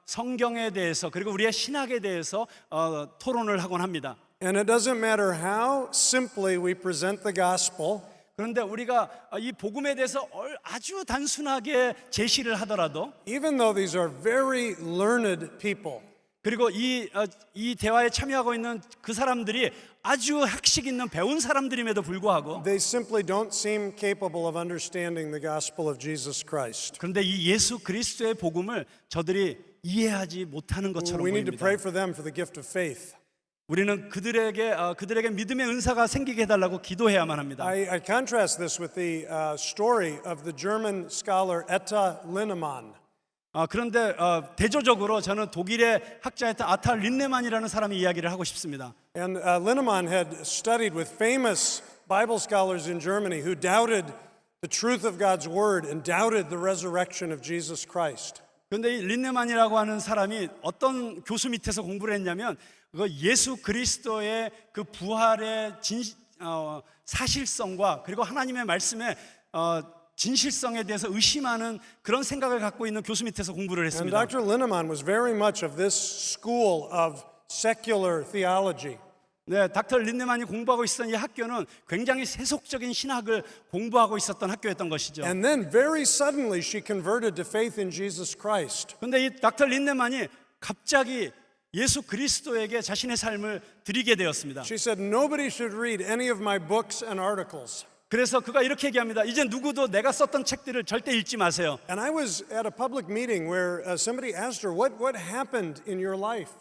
성경에 대해서 그리고 우리의 신학에 대해서 토론을 하곤 합니다. And it doesn't matter how simply we present the gospel. 그런데 우리가 이 복음에 대해서 아주 단순하게 제시를 하더라도, Even though these are very learned people, 그리고 이 대화에 참여하고 있는 그 사람들이 아주 학식 있는 배운 사람들임에도 불구하고, they simply don't seem capable of understanding the gospel of Jesus Christ. 그런데 이 예수 그리스도의 복음을 저들이 이해하지 못하는 것처럼 We need to 보입니다. pray for them for the gift of faith. 우리는 그들에게 믿음의 은사가 생기게 해달라고 기도해야만 합니다. I contrast this with the story of the German scholar Etta Linnemann. 그런데 대조적으로 저는 독일의 학자였던 아타 린네만이라는 사람의 이야기를 하고 싶습니다. And Linnemann had studied with famous Bible scholars in Germany who doubted the truth of God's word and doubted the resurrection of Jesus Christ. 그런데 이 린네만이라고 하는 사람이 어떤 교수 밑에서 공부를 했냐면 그 예수 그리스도의 그 부활의 사실성과 그리고 하나님의 말씀의 진실성에 대해서 의심하는 그런 생각을 갖고 있는 교수 밑에서 공부를 And 했습니다. Dr. Linnemann was very much of this school of secular theology. 네, 닥터 린네만이 공부하고 있었던 이 학교는 굉장히 세속적인 신학을 공부하고 있었던 학교였던 것이죠. And then very suddenly she converted to faith in Jesus Christ. 그런데 이 닥터 린네만이 갑자기 예수 그리스도에게 자신의 삶을 드리게 되었습니다. She said, "Nobody should read any of my books and articles." 그래서 그가 이렇게 얘기합니다. 이제 누구도 내가 썼던 책들을 절대 읽지 마세요. And I was at a public meeting where somebody asked her, what happened in your life?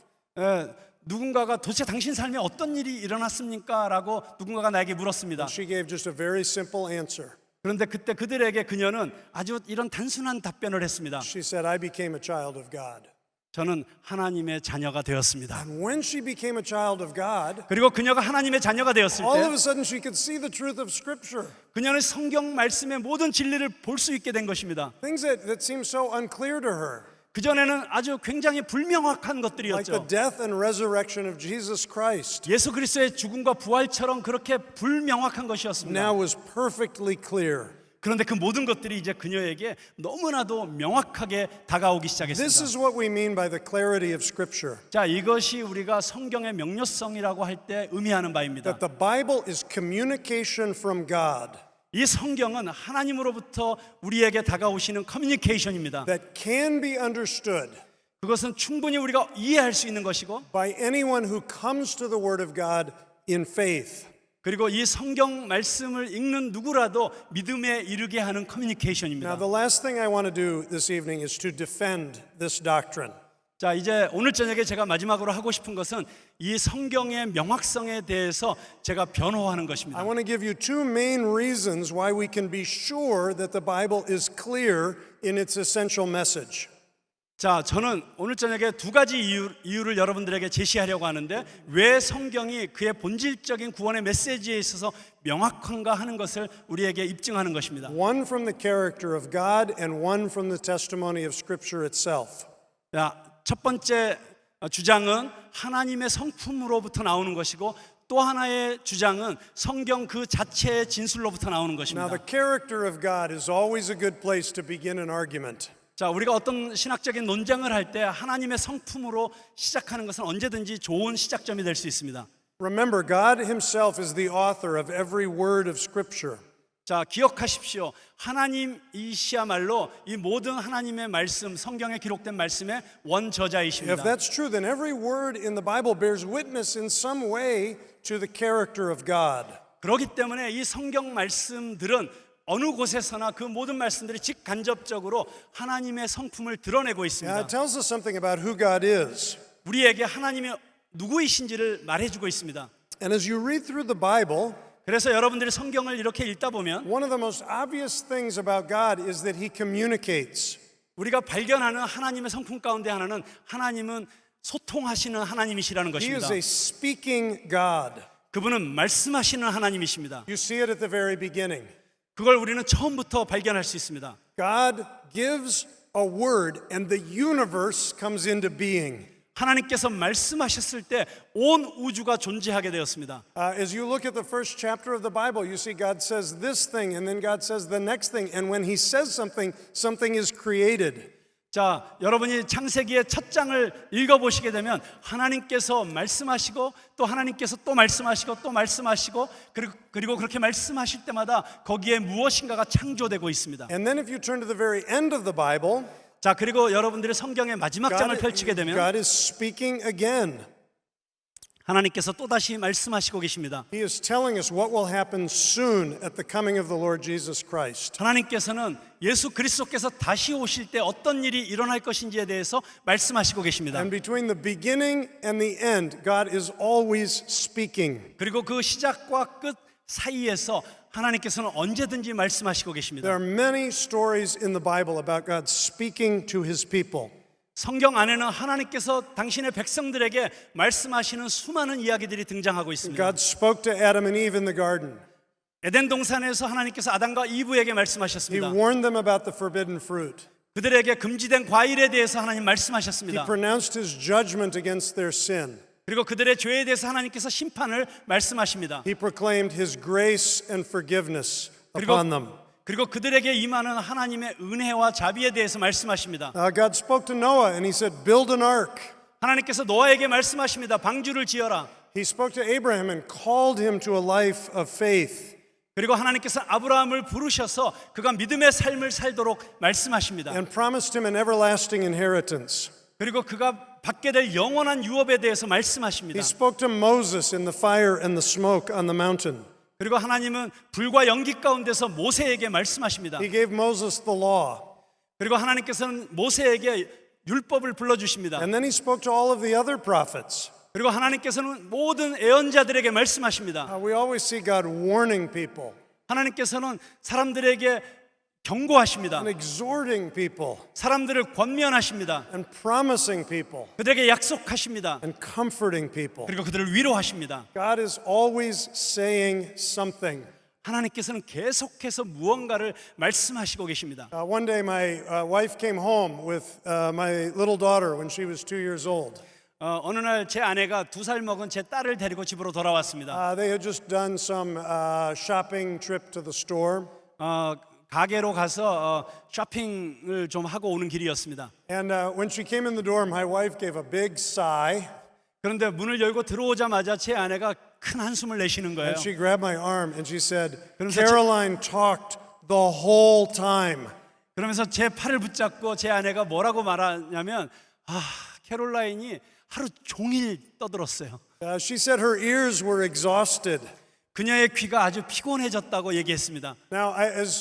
누군가가 도대체 당신 삶에 어떤 일이 일어났습니까? 라고 누군가가 나에게 물었습니다. She gave just a very simple answer. 그런데 그때 그들에게 그녀는 아주 이런 단순한 답변을 했습니다. She said, "I became a child of God." 저는 하나님의 자녀가 되었습니다. And when she became a child of God, 그리고 그녀가 하나님의 자녀가 되었을 all of a 때 sudden she could see the truth of Scripture. 그녀는 성경 말씀의 모든 진리를 볼 수 있게 된 것입니다. Things that seemed so unclear to her. 그전에는 아주 굉장히 불명확한 like the 것들이었죠. death and resurrection of Jesus Christ, 예수 그리스도의 죽음과 부활처럼 그렇게 불명확한 것이었습니다. now was perfectly clear. 그런데 그 모든 것들이 이제 그녀에게 너무나도 명확하게 다가오기 This 시작했습니다. is what we mean by the clarity of Scripture. 자, 이것이 우리가 성경의 명료성이라고 할 때 의미하는 바입니다. That the Bible is communication from God 이 성경은 하나님으로부터 우리에게 다가오시는 커뮤니케이션입니다. that can be understood 그것은 충분히 우리가 이해할 수 있는 것이고, by anyone who comes to the Word of God in faith. 그리고 이 성경 말씀을 읽는 누구라도 믿음에 이르게 하는 Now, 커뮤니케이션입니다. the last thing I want to do this evening is to defend this doctrine. 자, 이제 오늘 저녁에 제가 마지막으로 하고 싶은 것은 이 성경의 명확성에 대해서 제가 변호하는 I 것입니다. want to give you two main reasons why we can be sure that the Bible is clear in its essential message. 자, 저는 오늘 저녁에 두 가지 이유를 여러분들에게 제시하려고 하는데, 왜 성경이 그의 본질적인 구원의 메시지에 있어서 명확한가 하는 것을 우리에게 입증하는 것입니다. One from the character of God and one from the testimony of Scripture itself. 자, 첫 번째 주장은 하나님의 성품으로부터 나오는 것이고, 또 하나의 주장은 성경 그 자체의 진술로부터 나오는 Now, 것입니다. the character of God is always a good place to begin an argument. 자, 우리가 어떤 신학적인 논쟁을 할 때 하나님의 성품으로 시작하는 것은 언제든지 좋은 시작점이 될 수 있습니다. Remember, God Himself is the author of every word of Scripture. 자, 기억하십시오. 하나님이시야말로 이 모든 하나님의 말씀, 성경에 기록된 말씀의 If 원저자이십니다. that's true, then every word in the Bible bears witness in some way to the character of God. 그렇기 때문에 이 성경 말씀들은 어느 곳에서나 그 모든 말씀들이 직간접적으로 하나님의 성품을 드러내고 Now, 있습니다. it tells us something about who God is. 우리에게 하나님이 누구이신지를 말해주고 있습니다. And as you read through the Bible, 그래서 여러분들이 성경을 이렇게 읽다 보면 one of the most obvious things about God is that He communicates. 우리가 발견하는 하나님의 성품 가운데 하나는 하나님은 소통하시는 하나님이시라는 He is 것입니다. a speaking God. 그분은 말씀하시는 하나님이십니다. You see it at the very beginning. 그걸 우리는 처음부터 발견할 수 있습니다. God gives a word and the universe comes into being. 하나님께서 말씀하셨을 때 온 우주가 존재하게 되었습니다. As you look at the first chapter of the Bible, you see God says this thing and then God says the next thing. And when He says something, something is created. 자, 여러분이 창세기의 첫 장을 읽어보시게 되면 하나님께서 말씀하시고 또 하나님께서 또 말씀하시고 또 말씀하시고 그리고 그렇게 말씀하실 때마다 거기에 무엇인가가 창조되고 있습니다. And then if you turn to the very end of the Bible, 자, 그리고 여러분들이 성경의 마지막 장을 펼치게 되면 God is speaking again. 하나님께서 또다시 말씀하시고 계십니다. He is telling us what will happen soon at the coming of the Lord Jesus Christ. 하나님께서는 예수 그리스도께서 다시 오실 때 어떤 일이 일어날 것인지에 대해서 말씀하시고 계십니다. And between the beginning and the end, God is always speaking. 그리고 그 시작과 끝 사이에서 하나님께서는 언제든지 말씀하시고 계십니다. There are many stories in the Bible about God speaking to His people. 성경 안에는 하나님께서 당신의 백성들에게 말씀하시는 수많은 이야기들이 등장하고 있습니다. God spoke to Adam and Eve in the garden. 에덴 동산에서 하나님께서 아담과 이브에게 He 말씀하셨습니다. warned them about the forbidden fruit. 그들에게 금지된 과일에 대해서 하나님 He 말씀하셨습니다. pronounced His judgment against their sin. 그리고 그들의 죄에 대해서 하나님께서 심판을 말씀하십니다. He proclaimed His grace and forgiveness 그리고, upon them. 그리고 그들에게 임하는 하나님의 은혜와 자비에 대해서 말씀하십니다. God spoke to Noah and He said, build an ark. 하나님께서 노아에게 말씀하십니다. 방주를 지어라. He spoke to Abraham and called him to a life of faith. 그리고 하나님께서 아브라함을 부르셔서 그가 믿음의 삶을 살도록 말씀하십니다. And promised him an everlasting inheritance. 그리고 그가 받게 될 영원한 유업에 대해서 말씀하십니다. He spoke to Moses in the fire and the smoke on the mountain. 그리고 하나님은 불과 연기 가운데서 모세에게 말씀하십니다. He gave Moses the law. 그리고 하나님께서는 모세에게 율법을 불러주십니다. And then He spoke to all of the other prophets. 그리고 하나님께서는 모든 애언자들에게 말씀하십니다. We always see God warning people 하나님께서는 사람들에게 경고하십니다. and exhorting people 사람들을 권면하십니다. and promising people 그들에게 약속하십니다. and comforting people. 그리고 그들을 위로하십니다. God is always saying something. 하나님께서는 계속해서 무언가를 말씀하시고 계십니다. One day, my wife came home with my little daughter when she was 2 years old. 어느 날 제 아내가 2살 먹은 제 딸을 데리고 집으로 돌아왔습니다. They had just done some shopping trip to the store. 가게로 가서 쇼핑을 좀 하고 오는 길이었습니다. And when she came in the door, my wife gave a big sigh. 그런데 문을 열고 들어오자마자 제 아내가 큰 한숨을 내쉬는 거예요. And she grabbed my arm and she said, 그러면서 Caroline talked the whole time. 그러면서 제 팔을 붙잡고 제 아내가 뭐라고 말하냐면 캐롤라인이 하루 종일 떠들었어요. She said her ears were exhausted. 그녀의 귀가 아주 피곤해졌다고 얘기했습니다. Now,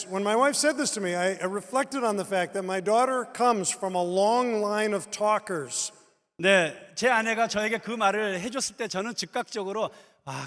when my wife said this to me, I reflected on the fact that my daughter comes from a long line of talkers. 네, 제 아내가 저에게 그 말을 해줬을 때 저는 즉각적으로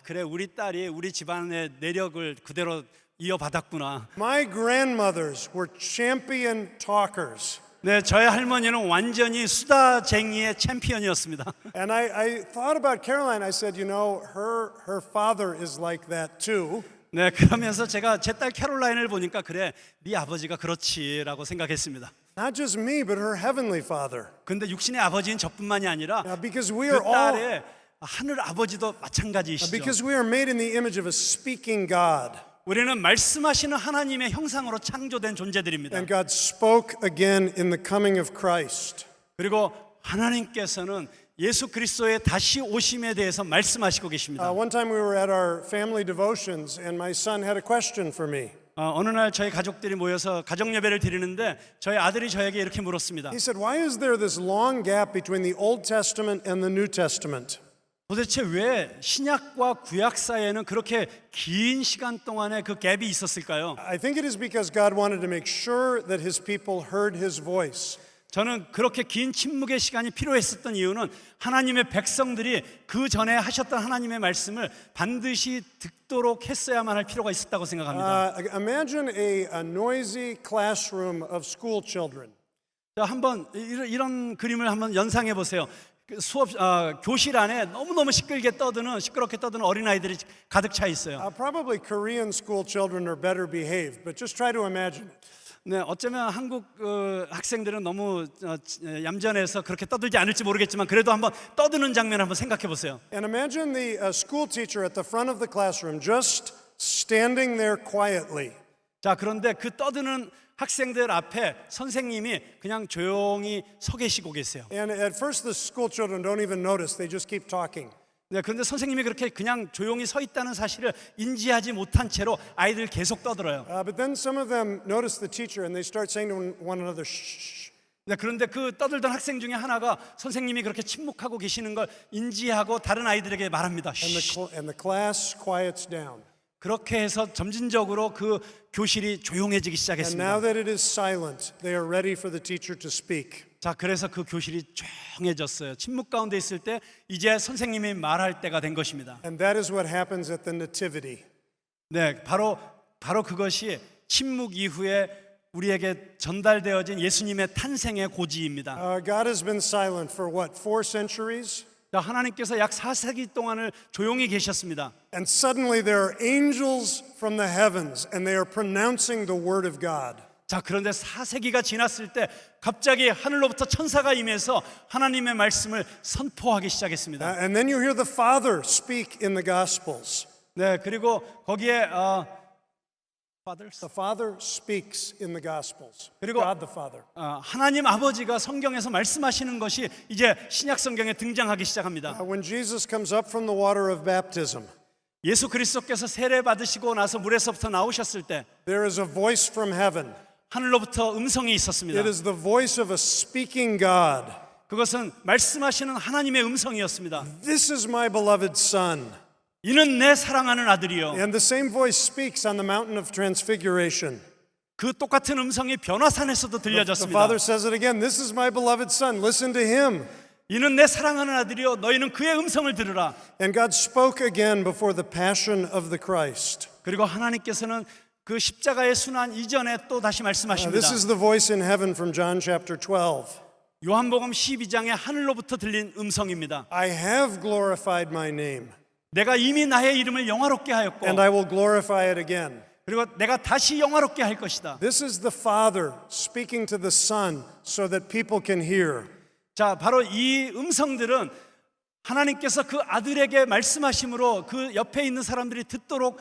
그래 우리 딸이 우리 집안의 내력을 그대로 이어받았구나. My grandmothers were champion talkers. 네, 저의 할머니는 완전히 수다쟁이의 챔피언이었습니다. And I thought about Caroline. I said, you know, her father is like that too. 네, 그러면서 제가 제 딸 캐롤라인을 보니까 그래, 네 아버지가 그렇지라고 생각했습니다. Not just me, but her heavenly father. 근데 육신의 아버지인 저뿐만이 아니라 Because we 그 are all 딸의 하늘 아버지도 마찬가지이시죠. because we are made in the image of a speaking God. 우리는 말씀하시는 하나님의 형상으로 창조된 존재들입니다. And God spoke again in the coming of Christ. 그리고 하나님께서는 예수 그리스도의 다시 오심에 대해서 말씀하시고 계십니다. One time we were at our family devotions and my son had a question for me. 어느 날 저희 가족들이 모여서 가정 예배를 드리는데 저희 아들이 저에게 이렇게 물었습니다. He said, why is there this long gap between the Old Testament and the New Testament? 도대체 왜 신약과 구약 사이에는 그렇게 긴 시간 동안에 그 갭이 있었을까요? I think it is because God wanted to make sure that his people heard his voice. 저는 그렇게 긴 침묵의 시간이 필요했었던 이유는 하나님의 백성들이 그 전에 하셨던 하나님의 말씀을 반드시 듣도록 했어야만 할 필요가 있었다고 생각합니다. Imagine a noisy classroom of school children. 자, 한번 이런 그림을 한번 연상해 보세요. 교실 안에 너무너무 시끄럽게 떠드는 어린아이들이 가득 차 있어요. Probably Korean school children are better behaved, but just try to imagine it. 네, 어쩌면 한국 학생들은 너무 얌전해서 그렇게 떠들지 않을지 모르겠지만 그래도 한번 떠드는 장면을 한번 생각해 보세요. And imagine the school teacher at the front of the classroom just standing there quietly. 자, 그런데 그 떠드는 학생들 앞에 선생님이 그냥 조용히 서 계시고 계세요. And at first the school children don't even notice. They just keep talking. 네, 그런데 선생님이 그렇게 그냥 조용히 서 있다는 사실을 인지하지 못한 채로 아이들 계속 떠들어요. But then some of them notice the teacher and they start saying to one another, shh. 네, 그런데 그 떠들던 학생 중에 하나가 선생님이 그렇게 침묵하고 계시는 걸 인지하고 다른 아이들에게 말합니다. And the class quiets down. 그렇게 해서 점진적으로 그 교실이 조용해지기 And 시작했습니다. now that it is silent, they are ready for the teacher to speak. 자, 그래서 그 교실이 조용해졌어요. 침묵 가운데 있을 때 이제 선생님이 말할 때가 된 것입니다. And that is what happens at the nativity. 네, 바로 그것이 침묵 이후에 우리에게 전달되어진 예수님의 탄생의 고지입니다. God has been silent for what, 4 centuries? 자, 하나님께서 약 4세기 동안을 조용히 계셨습니다. And suddenly there are angels from the heavens and they are pronouncing the word of God. 자, 그런데 4세기가 지났을 때 갑자기 하늘로부터 천사가 임해서 하나님의 말씀을 선포하기 시작했습니다. And then you hear the Father speak in the Gospels. 네, 그리고 거기에 The Father speaks in the Gospels. 그리고 God the Father. 하나님 아버지가 성경에서 말씀하시는 것이 이제 신약 성경에 등장하기 시작합니다. When Jesus comes up from the water of baptism, 예수 그리스도께서 세례 받으시고 나서 물에서부터 나오셨을 때 there is a voice from heaven. 하늘로부터 음성이 있었습니다. It is the voice of a speaking God. 그것은 말씀하시는 하나님의 음성이었습니다. This is my beloved Son. 이는 내 사랑하는 아들이요. And the same voice speaks on the mountain of transfiguration. 그 똑같은 음성이 변화산에서도 The 들려졌습니다. Father says it again. This is my beloved Son. Listen to him. 이는 내 사랑하는 아들이요. 너희는 그의 음성을 들으라. And God spoke again before the passion of the Christ. 그리고 하나님께서는 그 십자가의 순환 이전에 또 다시 말씀하십니다. This is the voice in heaven from John chapter 12. 요한복음 12장에 하늘로부터 들린 음성입니다. I have glorified my name. 내가 이미 나의 이름을 영화롭게 하였고 and I will glorify it again. 그리고 내가 다시 영화롭게 할 것이다. This is the Father speaking to the Son so that people can hear. 자, 바로 이 음성들은 하나님께서 그 아들에게 말씀하심으로 그 옆에 있는 사람들이 듣도록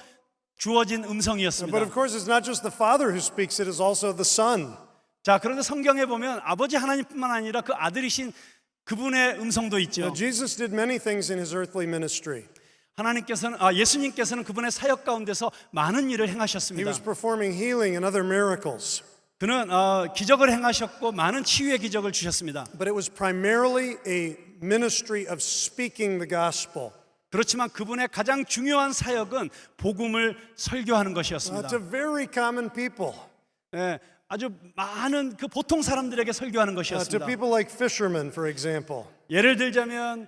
주어진 But 음성이었습니다. of course, it's not just the Father who speaks, it is also the Son. 자, 그런데 성경에 보면 아버지 하나님뿐만 아니라 그 아들이신 그분의 음성도 있죠. Now, Jesus did many things in his earthly ministry. 예수님께서는 그분의 사역 가운데서 많은 일을 He 행하셨습니다. was performing healing and other miracles. 그는 기적을 행하셨고 많은 치유의 기적을 주셨습니다. But it was primarily a ministry of speaking the gospel 그렇지만 그분의 가장 중요한 사역은 복음을 설교하는 것이었습니다. to very common people, 예, 아주 많은 그 보통 사람들에게 설교하는 to 것이었습니다. people like fishermen, for example. 예를 들자면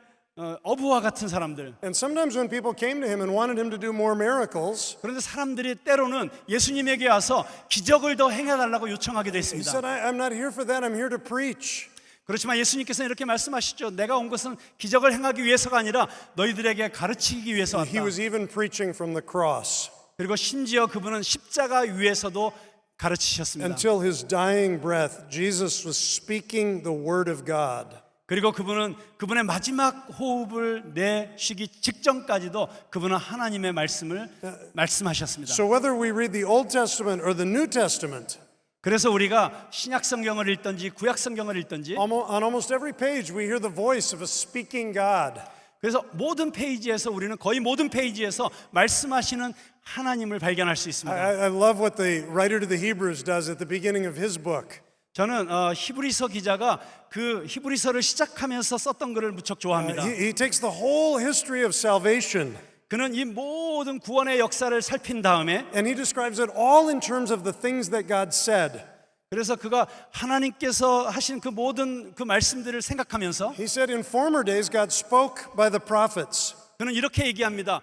어부와 같은 사람들. And sometimes when people came to him and wanted him to do more miracles, 그런데 사람들이 때로는 예수님에게 와서 기적을 더 행해달라고 요청하게 he 됐습니다. said, I'm not here for that, I'm here to preach. 그렇지만 예수님께서는 이렇게 말씀하시죠. 내가 온 것은 기적을 행하기 위해서가 아니라 너희들에게 가르치기 위해서 He 왔다. was even preaching from the cross 그리고 심지어 그분은 십자가 위에서도 가르치셨습니다. until his dying breath. Jesus was speaking the word of God. 그리고 그분은 그분의 마지막 호흡을 내쉬기 직전까지도 그분은 하나님의 말씀을 말씀하셨습니다. So whether we read the Old Testament or the New Testament, 그래서 우리가 신약 성경을 읽든지 구약 성경을 읽든지 on almost every page we hear the voice of a speaking God. 그래서 모든 페이지에서 우리는 거의 모든 페이지에서 말씀하시는 하나님을 발견할 수 있습니다. I love what the writer to the Hebrews does at the beginning of his book. 저는 히브리서 기자가 그 히브리서를 시작하면서 썼던 글을 무척 좋아합니다. He takes the whole history of salvation 그는 이 모든 구원의 역사를 살핀 다음에 and he describes it all in terms of the things that God said. 그래서 그가 하나님께서 하신 그 모든 그 말씀들을 생각하면서 He said in former days God spoke by the prophets. 그는 이렇게 얘기합니다.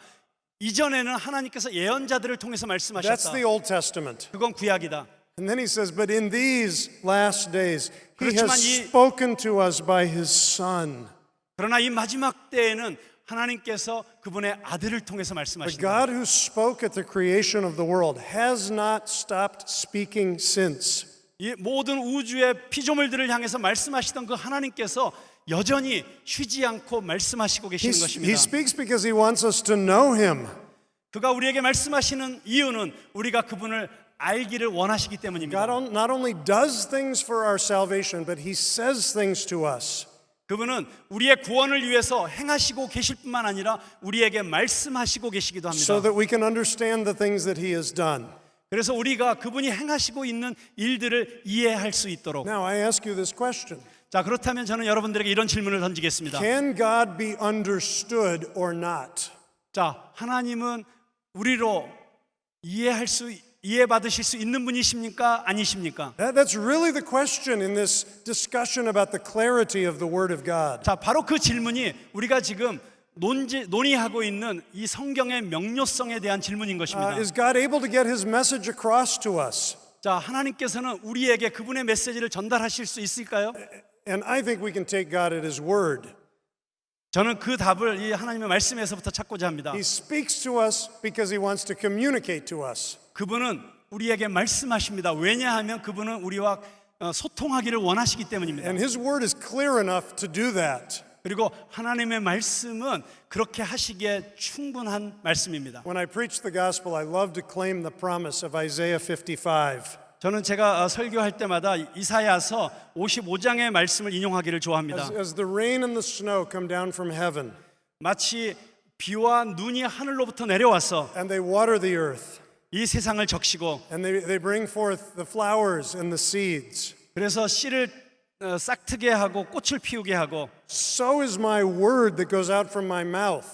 이전에는 하나님께서 예언자들을 통해서 That's 말씀하셨다. the Old Testament. 그건 구약이다. And then he says, but in these last days he 그렇지만 has 이- spoken to us by his Son. 그러나 이 마지막 때에는 하나님께서 그분의 아들을 통해서 The 말씀하신다. God who spoke at the creation of the world has not stopped speaking since. 이 모든 우주의 피조물들을 향해서 말씀하시던 그 하나님께서 여전히 쉬지 않고 말씀하시고 계시는 He 것입니다. speaks because he wants us to know him. 그가 우리에게 말씀하시는 이유는 우리가 그분을 알기를 원하시기 때문입니다. God not only does things for our salvation, but he says things to us. 그분은 우리의 구원을 위해서 행하시고 계실 뿐만 아니라 우리에게 말씀하시고 계시기도 합니다. So that we can understand the things that he has done. 그래서 우리가 그분이 행하시고 있는 일들을 이해할 수 있도록. Now I ask you this question. 자, 그렇다면 저는 여러분들에게 이런 질문을 던지겠습니다. Can God be understood or not? 자, 하나님은 우리로 이해받으실 수 있는 분이십니까? 아니십니까? That's really the question in this discussion about the clarity of the Word of God. 자, 바로 그 질문이 우리가 지금 논의하고 있는 이 성경의 명료성에 대한 질문인 것입니다. Is God able to get his message across to us? 자, 하나님께서는 우리에게 그분의 메시지를 전달하실 수 있을까요? And I think we can take God at his word. 저는 그 답을 이 하나님의 말씀에서부터 찾고자 합니다. He speaks to us because he wants to communicate to us. 그분은 우리에게 말씀하십니다. 왜냐하면 그분은 우리와 소통하기를 원하시기 때문입니다. And his word is clear enough to do that. 그리고 하나님의 말씀은 그렇게 하시기에 충분한 말씀입니다. When I preach the gospel, I love to claim the promise of Isaiah 55. 저는 제가 설교할 때마다 이사야서 55장의 말씀을 인용하기를 좋아합니다. As the rain and the snow come down from heaven, 마치 비와 눈이 하늘로부터 내려와서 and they water the earth, 이 세상을 적시고 and they bring forth the flowers and the seeds, 그래서 씨를 싹트게 하고 꽃을 피우게 하고 so is my word that goes out from my mouth.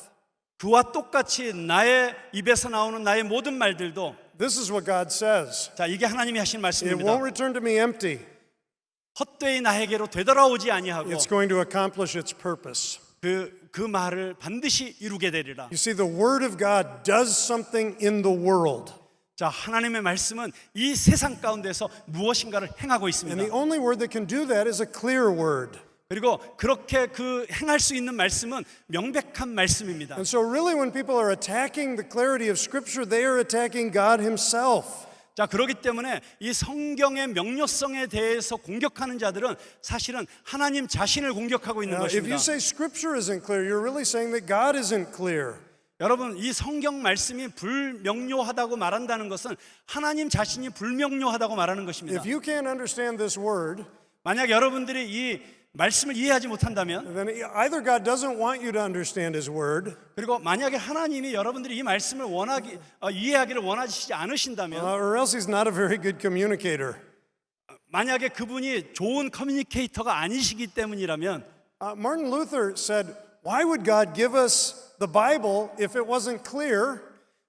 그와 똑같이 나의 입에서 나오는 나의 모든 말들도 This is what God says. 자, 이게 하나님이 하신 It 말씀입니다. won't return to me empty. 헛되이 나에게로 되돌아오지 아니하고 It's going to accomplish its purpose. 그 말을 반드시 이루게 되리라. You see, the word of God does something in the world. 자, 하나님의 말씀은 이 세상 가운데서 무엇인가를 행하고 And 있습니다. the only word that can do that is a clear word. 그리고 그렇게 그 행할 수 있는 말씀은 명백한 말씀입니다. And so really when people are attacking the clarity of Scripture, they are attacking God himself. 자, 그렇기 때문에 이 성경의 명료성에 대해서 공격하는 자들은 사실은 하나님 자신을 공격하고 있는 Now, if 것입니다. you say Scripture isn't clear, you're really saying that God isn't clear. 여러분, 이 성경 말씀이 불명료하다고 말한다는 것은 하나님 자신이 불명료하다고 말하는 것입니다. If you can't understand this word, 만약 여러분들이 이 말씀을 이해하지 못한다면, then either God doesn't want you to understand his word, 그리고 만약에 하나님이 여러분들이 이 말씀을 이해하기를 원하시지 않으신다면, or else he's not a very good communicator. 만약에 그분이 좋은 커뮤니케이터가 아니시기 때문이라면, Martin Luther said, why would God give us the Bible if it wasn't clear?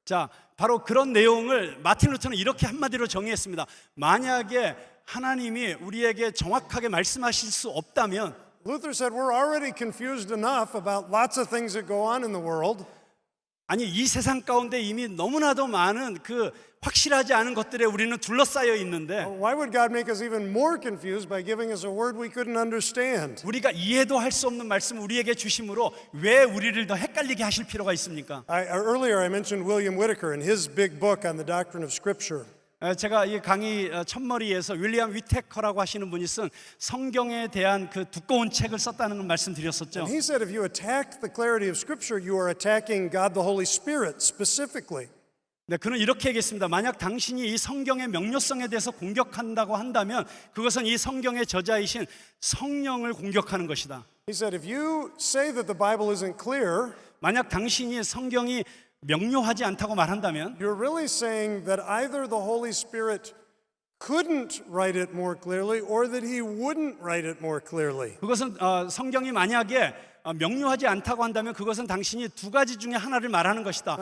자, 바로 그런 내용을 마틴 루터는 이렇게 한마디로 정의했습니다. 만약에 하나님이 우리에게 정확하게 말씀하실 수 없다면, Luther said, we're already confused enough about lots of things that go on in the world. 아니 이 세상 가운데 이미 너무나도 많은 그 확실하지 않은 것들에 우리는 둘러싸여 있는데 Why would God make us even more confused by giving us a word we couldn't understand? 우리가 이해도 할 수 없는 말씀을 우리에게 주심으로 왜 우리를 더 헷갈리게 하실 필요가 있습니까? Earlier I mentioned William Whitaker in his big book on the doctrine of Scripture. 제가 이 강의 첫머리에서 윌리엄 위테커라고 하시는 분이 쓴 성경에 대한 그 두꺼운 책을 썼다는 걸 말씀드렸었죠. And he said if you attack the clarity of Scripture, you are attacking God the Holy Spirit specifically. 네, 그는 이렇게 얘기했습니다. 만약 당신이 이 성경의 명료성에 대해서 공격한다고 한다면 그것은 이 성경의 저자이신 성령을 공격하는 것이다. He said if you say that the Bible isn't clear, 만약 당신이 성경이 명료하지 않다고 말한다면 you're really saying that either the Holy Spirit couldn't write it more clearly or that he wouldn't write it more clearly. 그것은 성경이 만약에 명료하지 않다고 한다면 그것은 당신이 두 가지 중에 하나를 말하는 것이다.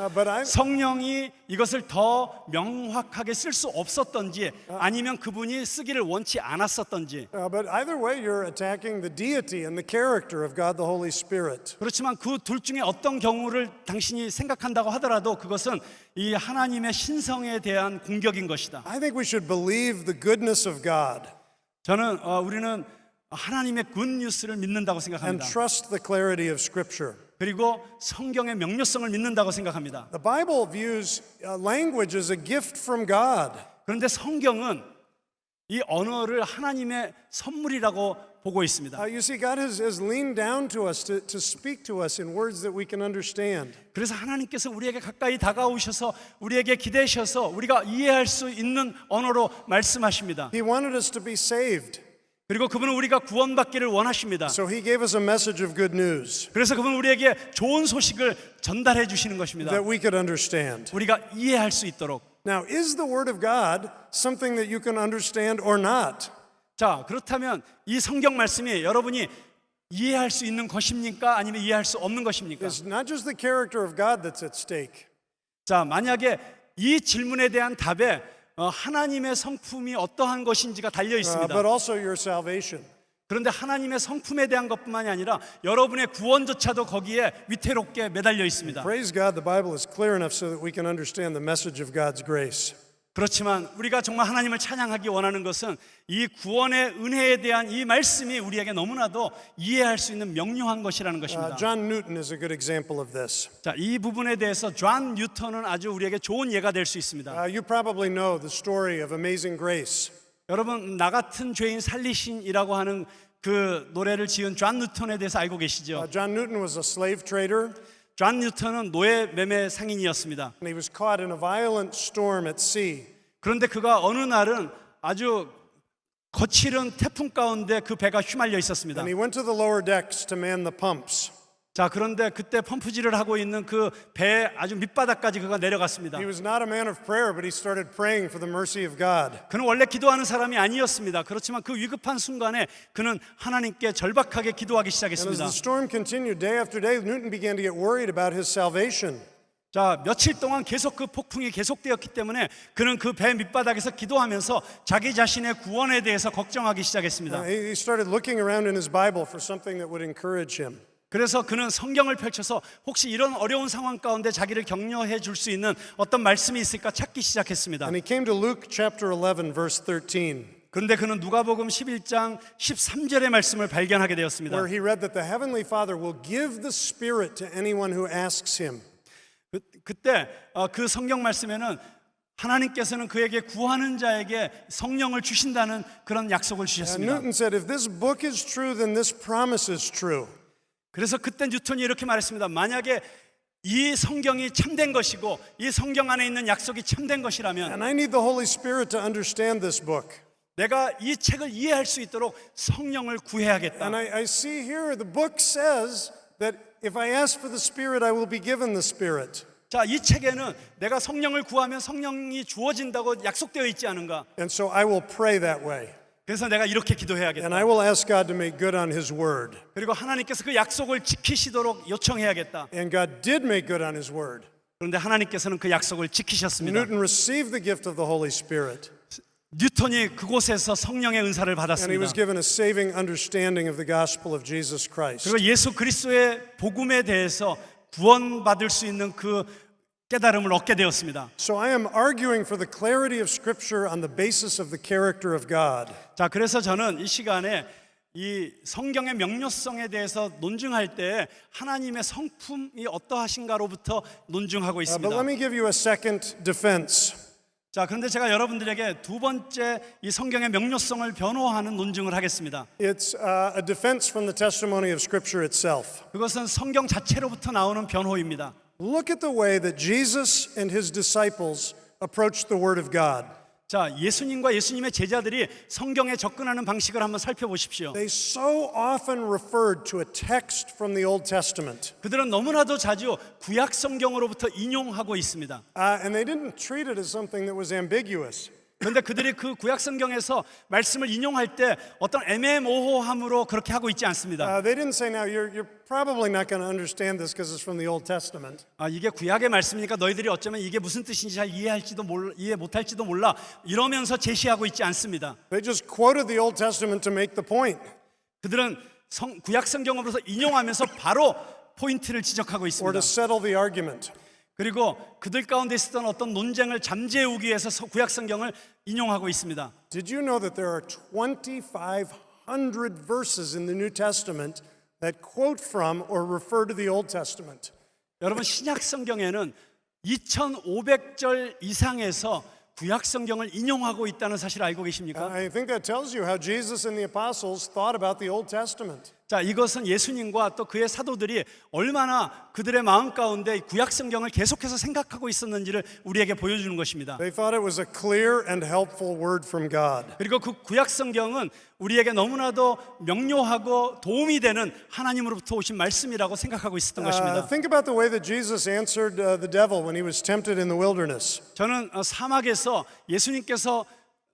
성령이 이것을 더 명확하게 쓸 수 없었던지 아니면 그분이 쓰기를 원치 않았었던지. But either way, you're attacking the deity and the character of God the Holy Spirit. 그렇지만 그 둘 중에 어떤 경우를 당신이 생각한다고 하더라도 그것은 이 하나님의 신성에 대한 공격인 것이다. I think we should believe the goodness of God 저는 우리는 하나님의 굿뉴스를 믿는다고 and 생각합니다. trust the clarity of Scripture. 그리고 성경의 명료성을 믿는다고 생각합니다. The Bible views language as a gift from God. 그런데 성경은 이 언어를 하나님의 선물이라고 보고 있습니다. You see, God has leaned down to us to speak to us in words that we can understand. 그래서 하나님께서 우리에게 가까이 다가오셔서 우리에게 기대셔서 우리가 이해할 수 있는 언어로 말씀하십니다. He wanted us to be saved. 그리고 그분은 우리가 구원받기를 원하십니다. So he gave us a message of good news 그래서 그분은 우리에게 좋은 소식을 전달해 주시는 것입니다. that we could understand. 우리가 이해할 수 있도록. Now, is the Word of God something that you can understand or not? 자, 그렇다면 이 성경 말씀이 여러분이 이해할 수 있는 것입니까? 아니면 이해할 수 없는 것입니까? It's not just the character of God that's at stake. 자, 만약에 이 질문에 대한 답에 하나님의 성품이 어떠한 것인지가 달려 있습니다. But also your salvation. 그런데 하나님의 성품에 대한 것뿐만이 아니라 여러분의 구원조차도 거기에 위태롭게 매달려 있습니다. Praise God, the Bible is clear enough so that we can understand the message of God's grace. 그렇지만 우리가 정말 하나님을 찬양하기 원하는 것은 이 구원의 은혜에 대한 이 말씀이 우리에게 너무나도 이해할 수 있는 명료한 것이라는 것입니다. John Newton is a good example of this. 자, 이 부분에 대해서 존 뉴턴은 아주 우리에게 좋은 예가 될 수 있습니다. You probably know the story of Amazing Grace. 여러분, 나 같은 죄인 살리신이라고 하는 그 노래를 지은 존 뉴턴에 대해서 알고 계시죠? John Newton was a slave trader. 존 뉴턴은 노예 매매 상인이었습니다. And he was caught in a violent storm at sea. 그런데 그가 어느 날은 아주 거칠은 태풍 가운데 그 배가 휘말려 있었습니다. And he went to the lower decks to man the pumps. 자, 그런데 그때 펌프질을 하고 있는 그 배 아주 밑바닥까지 그가 내려갔습니다. He was not a man of prayer, but he started praying for the mercy of God. 그는 원래 기도하는 사람이 아니었습니다. 그렇지만 그 위급한 순간에 그는 하나님께 절박하게 기도하기 And as 시작했습니다. the storm continued day after day, Newton began to get worried about his salvation. 자, 며칠 동안 계속 그 폭풍이 계속되었기 때문에 그는 그 배 밑바닥에서 기도하면서 자기 자신의 구원에 대해서 걱정하기 시작했습니다. He started looking around in his Bible for something that would encourage him. 그래서 그는 성경을 펼쳐서 혹시 이런 어려운 상황 가운데 자기를 격려해 줄 수 있는 어떤 말씀이 있을까 찾기 시작했습니다. And he came to Luke chapter 11, verse 13. 그런데 그는 누가복음 11장 13절의 말씀을 발견하게 되었습니다. where he read that the heavenly Father will give the Spirit to anyone who asks him. 그때 그 성경 말씀에는 하나님께서는 그에게 구하는 자에게 성령을 주신다는 그런 약속을 And 주셨습니다. Newton said, if this book is true, then this promise is true. 그래서 그때 뉴턴이 이렇게 말했습니다. 만약에 이 성경이 참된 것이고 이 성경 안에 있는 약속이 참된 것이라면 And I need the Holy Spirit to understand this book. 내가 이 책을 이해할 수 있도록 성령을 구해야겠다. And I see here the book says that if I ask for the Spirit, I will be given the Spirit. 자, 이 책에는 내가 성령을 구하면 성령이 주어진다고 약속되어 있지 않은가? And so I will pray that way. 그래서 내가 이렇게 And 기도해야겠다. I will ask God to make good on His word. 그리고 하나님께서 그 약속을 지키시도록 요청해야겠다. And God did make good on His word. 그런데 하나님께서는 그 약속을 지키셨습니다. Newton received the gift of the Holy Spirit. 뉴턴이 그곳에서 성령의 은사를 And he 받았습니다. was given a saving understanding of the gospel of Jesus Christ. 그리고 예수 그리스도의 복음에 대해서 구원받을 수 있는 그 깨달음을 얻게 되었습니다. So I am arguing for the clarity of Scripture on the basis of the character of God. 자, 그래서 저는 이 시간에 이 성경의 명료성에 대해서 논증할 때 하나님의 성품이 어떠하신가로부터 논증하고 But 있습니다. let me give you a second defense. 자, 그런데 제가 여러분들에게 두 번째 이 성경의 명료성을 변호하는 논증을 하겠습니다. It's a defense from the testimony of Scripture itself. 그것은 성경 자체로부터 나오는 변호입니다. Look at the way that Jesus and his disciples approached the Word of God. 자, 예수님과 예수님의 제자들이 성경에 접근하는 방식을 한번 살펴보십시오. They so often referred to a text from the Old Testament. 그들은 너무나도 자주 구약 성경으로부터 인용하고 있습니다. And they didn't treat it as something that was ambiguous. 그런데 그들이 그 구약 성경에서 말씀을 인용할 때 어떤 애매모호함으로 그렇게 하고 있지 않습니다. They didn't say, now, you're probably not going to understand this because it's from the Old Testament. 이게 구약의 말씀이니까 너희들이 어쩌면 이게 무슨 뜻인지 잘 이해 못할지도 몰라 이러면서 제시하고 있지 않습니다. They just quoted the Old Testament to make the point. 그들은 구약 성경으로서 인용하면서 바로 포인트를 지적하고 Or 있습니다. to settle the argument. 그리고 그들 가운데 있었던 어떤 논쟁을 잠재우기 위해서 구약 성경을 인용하고 있습니다. Did you know that there are 2,500 verses in the New Testament that quote from or refer to the Old Testament? 여러분, 신약 성경에는 2,500절 이상에서 구약 성경을 인용하고 있다는 사실을 알고 계십니까? I think that tells you how Jesus and the apostles thought about the Old Testament. 자, 이것은 예수님과 또 그의 사도들이 얼마나 그들의 마음 가운데 구약 성경을 계속해서 생각하고 있었는지를 우리에게 보여주는 것입니다. They thought it was a clear and helpful word from God. 그리고 그 구약 성경은 우리에게 너무나도 명료하고 도움이 되는 하나님으로부터 오신 말씀이라고 생각하고 있었던 것입니다. Think about the way that Jesus answered the devil when he was tempted in the wilderness. 저는 사막에서 예수님께서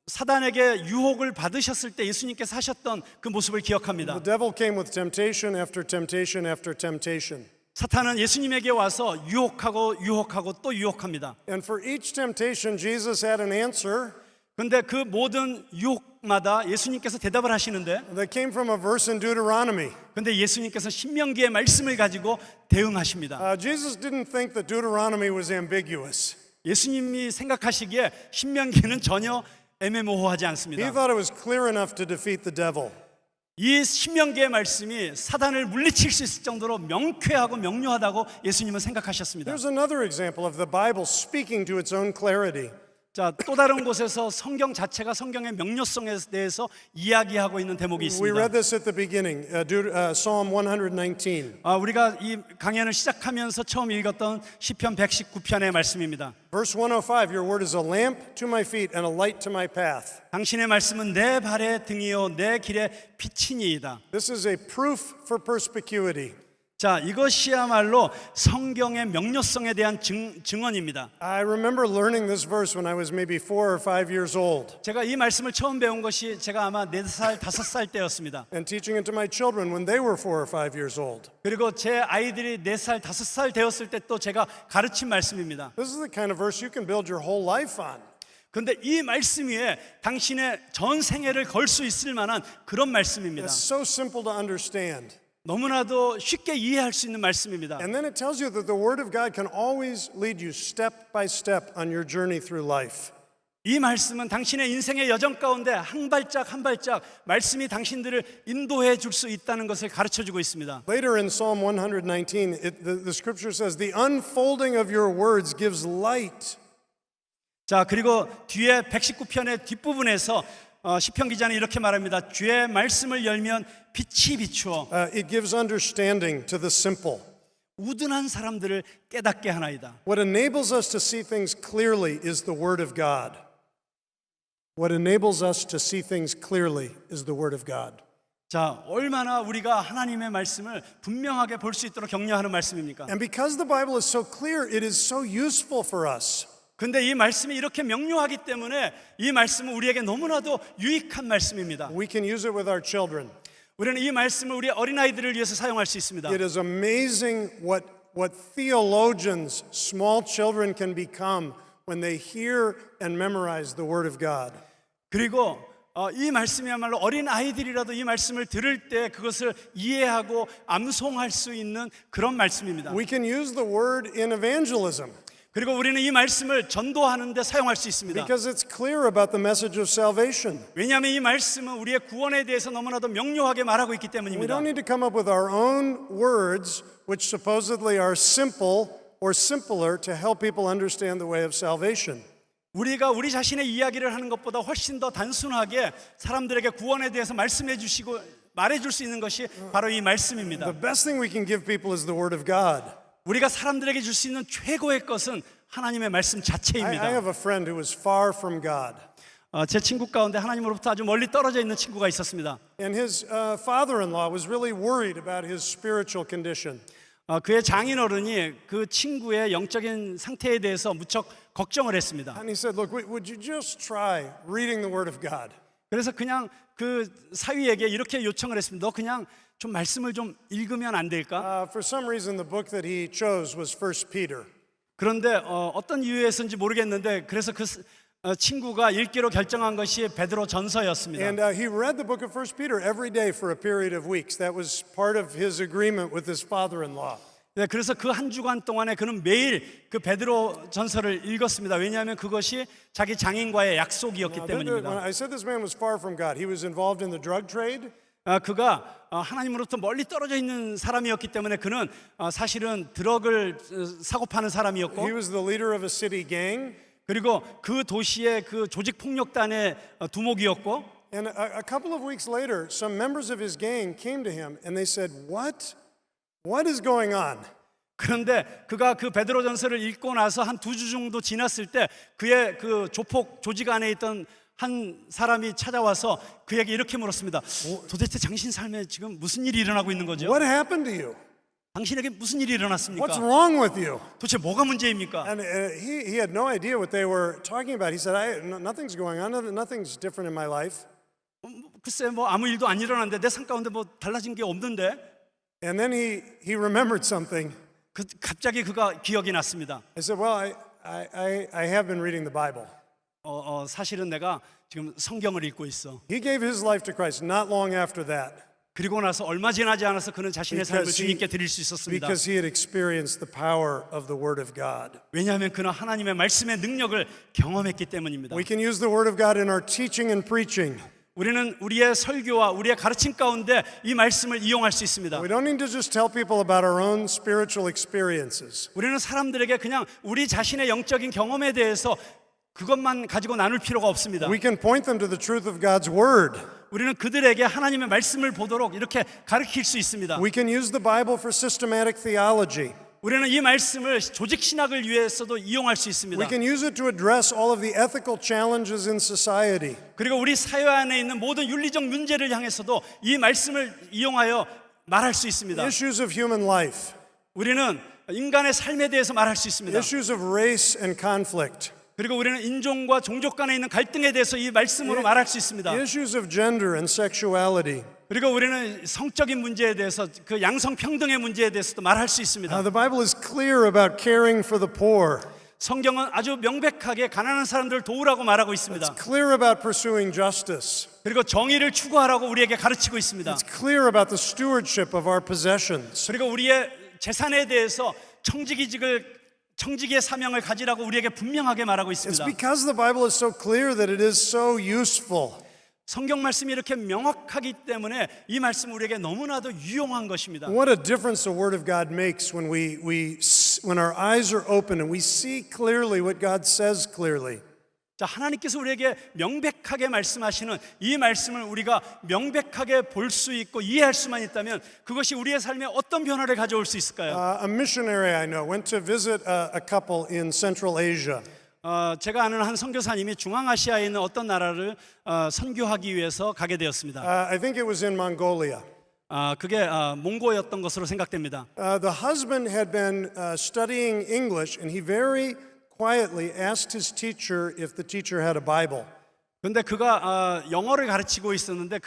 사단에게 유혹을 받으셨을 때 예수님께서 하셨던 그 모습을 기억합니다. The devil came with temptation after temptation after temptation. 사탄은 예수님에게 와서 유혹하고 또 유혹합니다. And for each temptation, Jesus had an answer 그런데 그 모든 유혹마다 예수님께서 대답을 하시는데 that came from a verse in Deuteronomy. 그런데 예수님께서 신명기의 말씀을 가지고 대응하십니다. Jesus didn't think that Deuteronomy was ambiguous. 예수님이 생각하시기에 신명기는 전혀 애매모호하지 He 않습니다. thought it was clear enough to defeat the devil. 이 신명기의 말씀이 사단을 물리칠 수 있을 정도로 명쾌하고 명료하다고 예수님은 생각하셨습니다. Here's another example of the Bible speaking to its own clarity. 자, 또 다른 곳에서 성경 자체가 성경의 명료성에 대해서 이야기하고 있는 대목이 We 있습니다. read this at the beginning, Psalm 119. 우리가 이 강연을 시작하면서 처음 읽었던 시편 119편의 말씀입니다. Verse 105, your word is a lamp to my feet and a light to my path. 당신의 말씀은 내 발의 등이요 내 길의 빛이니이다. This is a proof for perspicuity. 자, 이것이야말로 성경의 명료성에 대한 증언입니다. I remember learning this verse when I was maybe 4 or 5 years old 제가 이 말씀을 처음 배운 것이 제가 아마 4살, 5살 때였습니다. and teaching it to my children when they were 4 or 5 years old. 그리고 제 아이들이 4살, 5살 되었을 때 또 제가 가르친 말씀입니다. This is the kind of verse you can build your whole life on. 그런데 이 말씀 위에 당신의 전 생애를 걸 수 있을 만한 그런 말씀입니다. It's so simple to understand. 너무나도 쉽게 이해할 수 있는 말씀입니다. And then it tells you that the Word of God can always lead you step by step on your journey through life. 이 말씀은 당신의 인생의 여정 가운데 한 발짝 한 발짝 말씀이 당신들을 인도해 줄 수 있다는 것을 가르쳐 주고 있습니다. Later in Psalm 119, the scripture says, the unfolding of your words gives light. 자, 그리고 뒤에 119편의 뒷부분에서 시편 기자는 이렇게 말합니다. 주의 말씀을 열면 빛이 비추어 It gives understanding to the simple. 우둔한 사람들을 깨닫게 하나이다. What enables us to see things clearly is the Word of God. What enables us to see things clearly is the Word of God. 자, 얼마나 우리가 하나님의 말씀을 분명하게 볼 수 있도록 격려하는 말씀입니까? And because the Bible is so clear, it is so useful for us. 근데 이 말씀이 이렇게 명료하기 때문에 이 말씀은 우리에게 너무나도 유익한 말씀입니다. We can use it with our children. 우리는 이 말씀을 우리 어린아이들을 위해서 사용할 수 있습니다. It is amazing what theologians, small children can become when they hear and memorize the Word of God. 그리고 이 말씀이야말로 어린 아이들이라도 이 말씀을 들을 때 그것을 이해하고 암송할 수 있는 그런 말씀입니다. We can use the Word in evangelism. 그리고 우리는 이 말씀을 전도하는 데 사용할 수 있습니다. Because it's clear about the message of salvation. 왜냐하면 이 말씀은 우리의 구원에 대해서 너무나도 명료하게 말하고 있기 We 때문입니다. don't need to come up with our own words, which supposedly are simple or simpler to help people understand the way of salvation. 우리가 우리 자신의 이야기를 하는 것보다 훨씬 더 단순하게 사람들에게 구원에 대해서 말씀해 주시고 말해 줄 수 있는 것이 바로 이 말씀입니다. The best thing we can give people is the Word of God. 우리가 사람들에게 줄 수 있는 최고의 것은 하나님의 말씀 I 자체입니다. have a friend who was far from God. 제 친구 가운데 하나님으로부터 아주 멀리 떨어져 있는 친구가 있었습니다. And his father-in-law was really worried about his spiritual condition. 그의 장인어른이 그 친구의 영적인 상태에 대해서 무척 걱정을 했습니다. And he said, look, would you just try reading the Word of God? 그래서 그냥 그 사위에게 이렇게 요청을 했습니다. 너 그냥 좀 말씀을 좀 읽으면 안 될까? For some reason, the book that he chose was 1 Peter. 그런데 어떤 이유에서인지 모르겠는데 그래서 그 친구가 읽기로 결정한 것이 베드로 전서였습니다. And he read the book of 1 Peter every day for a period of weeks. That was part of his agreement with his father-in-law. 네, 그래서 그 한 주간 동안에 그는 매일 그 베드로 전서를 읽었습니다. 왜냐하면 그것이 자기 장인과의 약속이었기 When 때문입니다. I said this man was far from God, he was involved in the drug trade. 그가 하나님으로부터 멀리 떨어져 있는 사람이었기 때문에 그는 사실은 드럭을 사고 파는 사람이었고 He was the leader of a city gang. 그리고 그 도시의 그 조직 폭력단의 두목이었고 And a couple of weeks later, some members of his gang came to him and they said, What is going on? 그런데 그가 그 베드로 전서를 읽고 나서 한 2주 정도 지났을 때 그의 그 조폭 조직 안에 있던 한 사람이 찾아와서 그에게 이렇게 물었습니다. 도대체 당신 삶에 지금 무슨 일이 일어나고 있는 거죠? What happened to you? 당신에게 무슨 일이 일어났습니까? What's wrong with you? 도대체 뭐가 문제입니까? And he had no idea what they were talking about. He said, nothing's going on. Nothing's different in my life. 글쎄 뭐 아무 일도 안 일어났는데 내 삶 가운데 뭐 달라진 게 없는데 And then he remembered something. 갑자기 그가 기억이 났습니다. I said, well, I have been reading the Bible. 사실은 내가 지금 성경을 읽고 있어. He gave his life to Christ not long after that. 그리고 나서 얼마 지나지 않아서 그는 자신의 삶을 주님께 드릴 수 있었습니다. Because he had experienced the power of the Word of God. 왜냐하면 그는 하나님의 말씀의 능력을 경험했기 때문입니다. We can use the Word of God in our teaching and preaching. 우리는 우리의 설교와 우리의 가르침 가운데 이 말씀을 이용할 수 있습니다. We don't need to just tell people about our own spiritual experiences. 우리는 사람들에게 그냥 우리 자신의 영적인 경험에 대해서 그것만 가지고 나눌 필요가 없습니다. We can point them to the truth of God's Word. 우리는 그들에게 하나님의 말씀을 보도록 이렇게 가르칠 수 있습니다. We can use the Bible for systematic theology. 우리는 이 말씀을 조직 신학을 위해서도 이용할 수 있습니다. We can use it to address all of the ethical challenges in society. 그리고 우리 사회 안에 있는 모든 윤리적 문제를 향해서도 이 말씀을 이용하여 말할 수 있습니다. Issues of human life. 우리는 인간의 삶에 대해서 말할 수 있습니다. Issues of race and conflict. 그리고 우리는 인종과 종족 간에 있는 갈등에 대해서 이 말씀으로 말할 수 있습니다. Issues of gender and sexuality. 그리고 우리는 성적인 문제에 대해서 그 양성평등의 문제에 대해서도 말할 수 있습니다. The Bible is clear about caring for the poor. 성경은 아주 명백하게 가난한 사람들을 도우라고 말하고 있습니다. It's clear about pursuing justice. 그리고 정의를 추구하라고 우리에게 가르치고 있습니다. It's clear about the stewardship of our possessions. 그리고 우리의 재산에 대해서 청지기직을 청지기의 사명을 가지라고 우리에게 분명하게 말하고 It's 있습니다. because the Bible is so clear that it is so useful. 성경 말씀이 이렇게 명확하기 때문에 이 말씀 우리에게 너무나도 유용한 것입니다. What a difference the Word of God makes when when our eyes are open and we see clearly what God says clearly. 자, 하나님께서 우리에게 명백하게 말씀하시는 이 말씀을 우리가 명백하게 볼 수 있고 이해할 수만 있다면 그것이 우리의 삶에 어떤 변화를 가져올 수 있을까요? A missionary I know went to visit a couple in Central Asia. 제가 아는 한 선교사님이 중앙아시아에 있는 어떤 나라를 선교하기 위해서 가게 되었습니다. I think it was in Mongolia. 그게 몽고였던 것으로 생각됩니다. The husband had been studying English, and he very quietly asked his teacher if the teacher had a Bible. 그런데 그가 영어를 가르치고 있었는데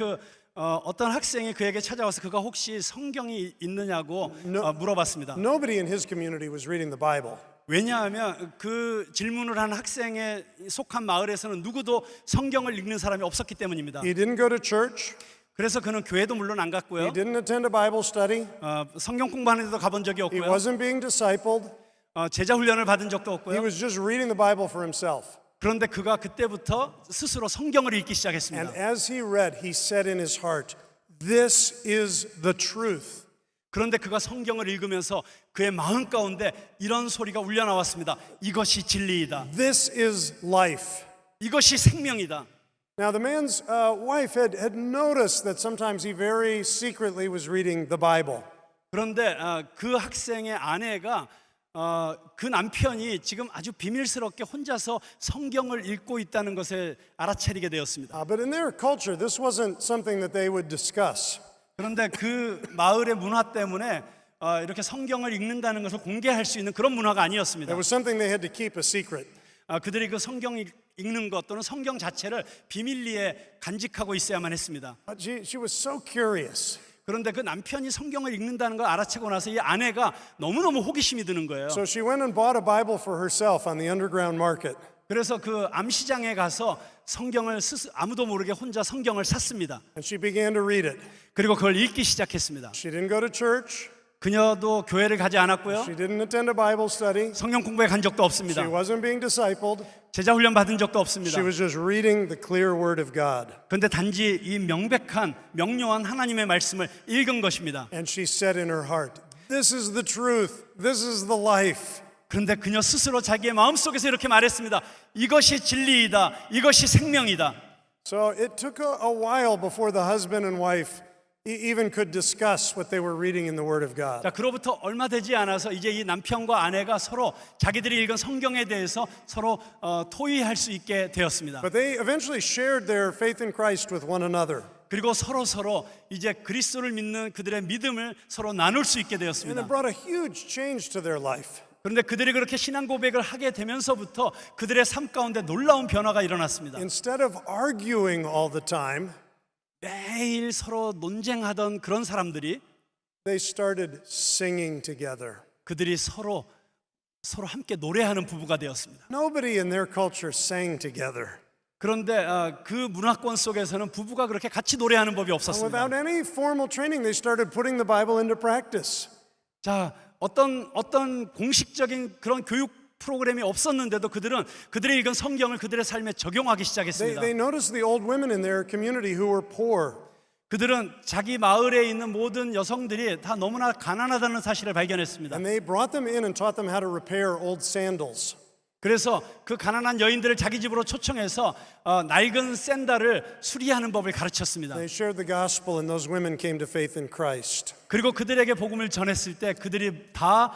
어떤 학생이 그에게 찾아와서 그가 혹시 성경이 있느냐고 물어봤습니다. Nobody in his community was reading the Bible. 왜냐하면 그 질문을 한 학생에 속한 마을에서는 누구도 성경을 읽는 사람이 없었기 때문입니다. He didn't go to church. 그래서 그는 교회도 물론 안 He 갔고요. didn't attend a Bible study. 성경 공부하는 데도 가본 적이 He 없고요. wasn't being discipled. 제자 훈련을 받은 적도 He 없고요. was just reading the Bible for himself. 그런데 그가 그때부터 스스로 성경을 읽기 And 시작했습니다. as he read, he said in his heart, "This is the truth." 그런데 그가 성경을 읽으면서 그의 마음 가운데 이런 소리가 울려 나왔습니다. 이것이 진리이다. This is life. 이것이 생명이다. Now, the man's wife had noticed that sometimes he very secretly was reading the Bible. 그런데 그 학생의 아내가 그 남편이 지금 아주 비밀스럽게 혼자서 성경을 읽고 있다는 것에 알아차리게 되었습니다. But in their culture, this wasn't something that they would discuss. 그런데 그 마을의 문화 때문에 이렇게 성경을 읽는다는 것을 공개할 수 있는 그런 문화가 아니었습니다. It was something they had to keep a secret. 그들이 그 성경 읽는 것 또는 성경 자체를 비밀리에 간직하고 있어야만 했습니다. But she was so curious. 그런데 그 남편이 성경을 읽는다는 걸 알아채고 나서 이 아내가 너무너무 호기심이 드는 거예요. So she went and bought a Bible for herself on the underground market. 그래서 그 암시장에 가서 성경을 아무도 모르게 혼자 성경을 샀습니다. And she began to read it. 그리고 그걸 읽기 시작했습니다. She didn't go to church. 그녀도 교회를 가지 않았고요. She didn't attend a Bible study. 성경 공부에 간 적도 없습니다. She wasn't being discipled. 제자 훈련 받은 적도 없습니다. She was just reading the clear word of God. 그런데 단지 이 명백한 명료한 하나님의 말씀을 읽은 것입니다. And she said in her heart, "This is the truth. This is the life." 그런데 그녀 스스로 자기의 마음속에서 이렇게 말했습니다. 이것이 진리이다. 이것이 생명이다. So it took a while before the husband and wife even could discuss what they were reading in the Word of God. 자, 그로부터 얼마 되지 않아서 이제 이 남편과 아내가 서로 자기들이 읽은 성경에 대해서 서로 토의할 수 있게 되었습니다. But they eventually shared their faith in Christ with one another. 그리고 서로 이제 그리스도를 믿는 그들의 믿음을 서로 나눌 수 있게 And 되었습니다. it brought a huge change to their life. 그런데 그들이 그렇게 신앙 고백을 하게 되면서부터 그들의 삶 가운데 놀라운 변화가 일어났습니다. Instead of arguing all the time, 매일 서로 논쟁하던 그런 사람들이 they started singing together. 그들이 서로 함께 노래하는 부부가 되었습니다. Nobody in their culture sang together. 그런데 그 문화권 속에서는 부부가 그렇게 같이 노래하는 법이 없었습니다. Without any formal training, they started putting the Bible into practice. 자, 어떤 공식적인 그런 교육 프로그램이 없었는데도 그들의 읽은 성경을 그들의 삶에 적용하기 시작했습니다. They noticed the old women in their community who were poor. 그들은 자기 마을에 있는 모든 여성들이 다 너무나 가난하다는 사실을 발견했습니다. And they brought them in and taught them how to repair old sandals. 그래서 그 가난한 여인들을 자기 집으로 초청해서 낡은 샌들을 수리하는 법을 가르쳤습니다. They shared the gospel and those women came to faith in Christ. 그리고 그들에게 복음을 전했을 때 그들이 다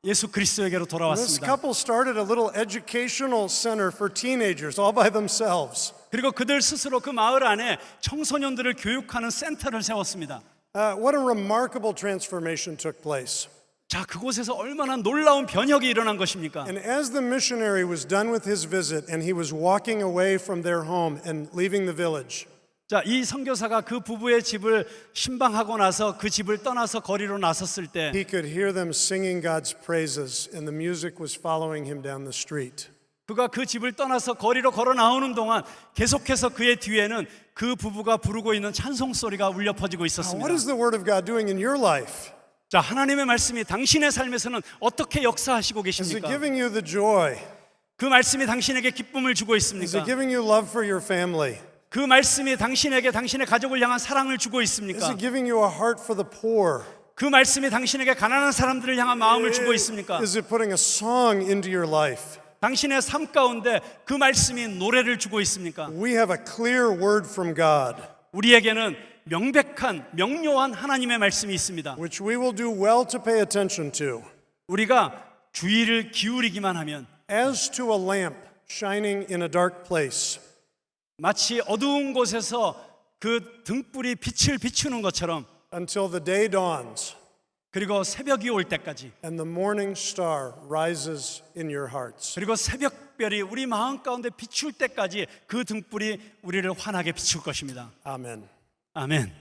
예수 그리스도에게로 This 돌아왔습니다. couple started a little educational center for teenagers all by themselves. 그리고 그들 스스로 그 마을 안에 청소년들을 교육하는 센터를 세웠습니다. What a remarkable transformation took place. 자, 그곳에서 얼마나 놀라운 변혁이 일어난 것입니까? And as the missionary was done with his visit and he was walking away from their home and leaving the village, 자, 이 선교사가 그 부부의 집을 신방하고 나서 그 집을 떠나서 거리로 나섰을 때 he could hear them singing God's praises and the music was following him down the street. 그가 그 집을 떠나서 거리로 걸어 나오는 동안 계속해서 그의 뒤에는 그 부부가 부르고 있는 찬송 소리가 울려 퍼지고 Now, 있었습니다. what is the Word of God doing in your life? 자, 하나님의 말씀이 당신의 삶에서는 어떻게 역사하시고 Is it 계십니까? giving you the joy? 그 말씀이 당신에게 기쁨을 주고 Is it 있습니까? giving you love for your family? 그 말씀이 당신에게 당신의 가족을 향한 사랑을 주고 Is 있습니까? it giving you a heart for the poor? 그 말씀이 당신에게 가난한 사람들을 향한 마음을 주고 있습니까? Is it putting a song into your life? 당신의 삶 가운데 그 말씀이 노래를 주고 있습니까? We have a clear word from God, 우리에게는 명백한 명료한 하나님의 말씀이 있습니다. which we will do well to pay attention to, 우리가 주의를 기울이기만 하면 as to a lamp shining in a dark place, 마치 어두운 곳에서 그 등불이 빛을 비추는 것처럼, until the day dawns 그리고 새벽이 올 때까지, and the morning star rises in your hearts. 그리고 새벽별이 우리 마음 가운데 비출 때까지 그 등불이 우리를 환하게 비출 것입니다. Amen. 아멘.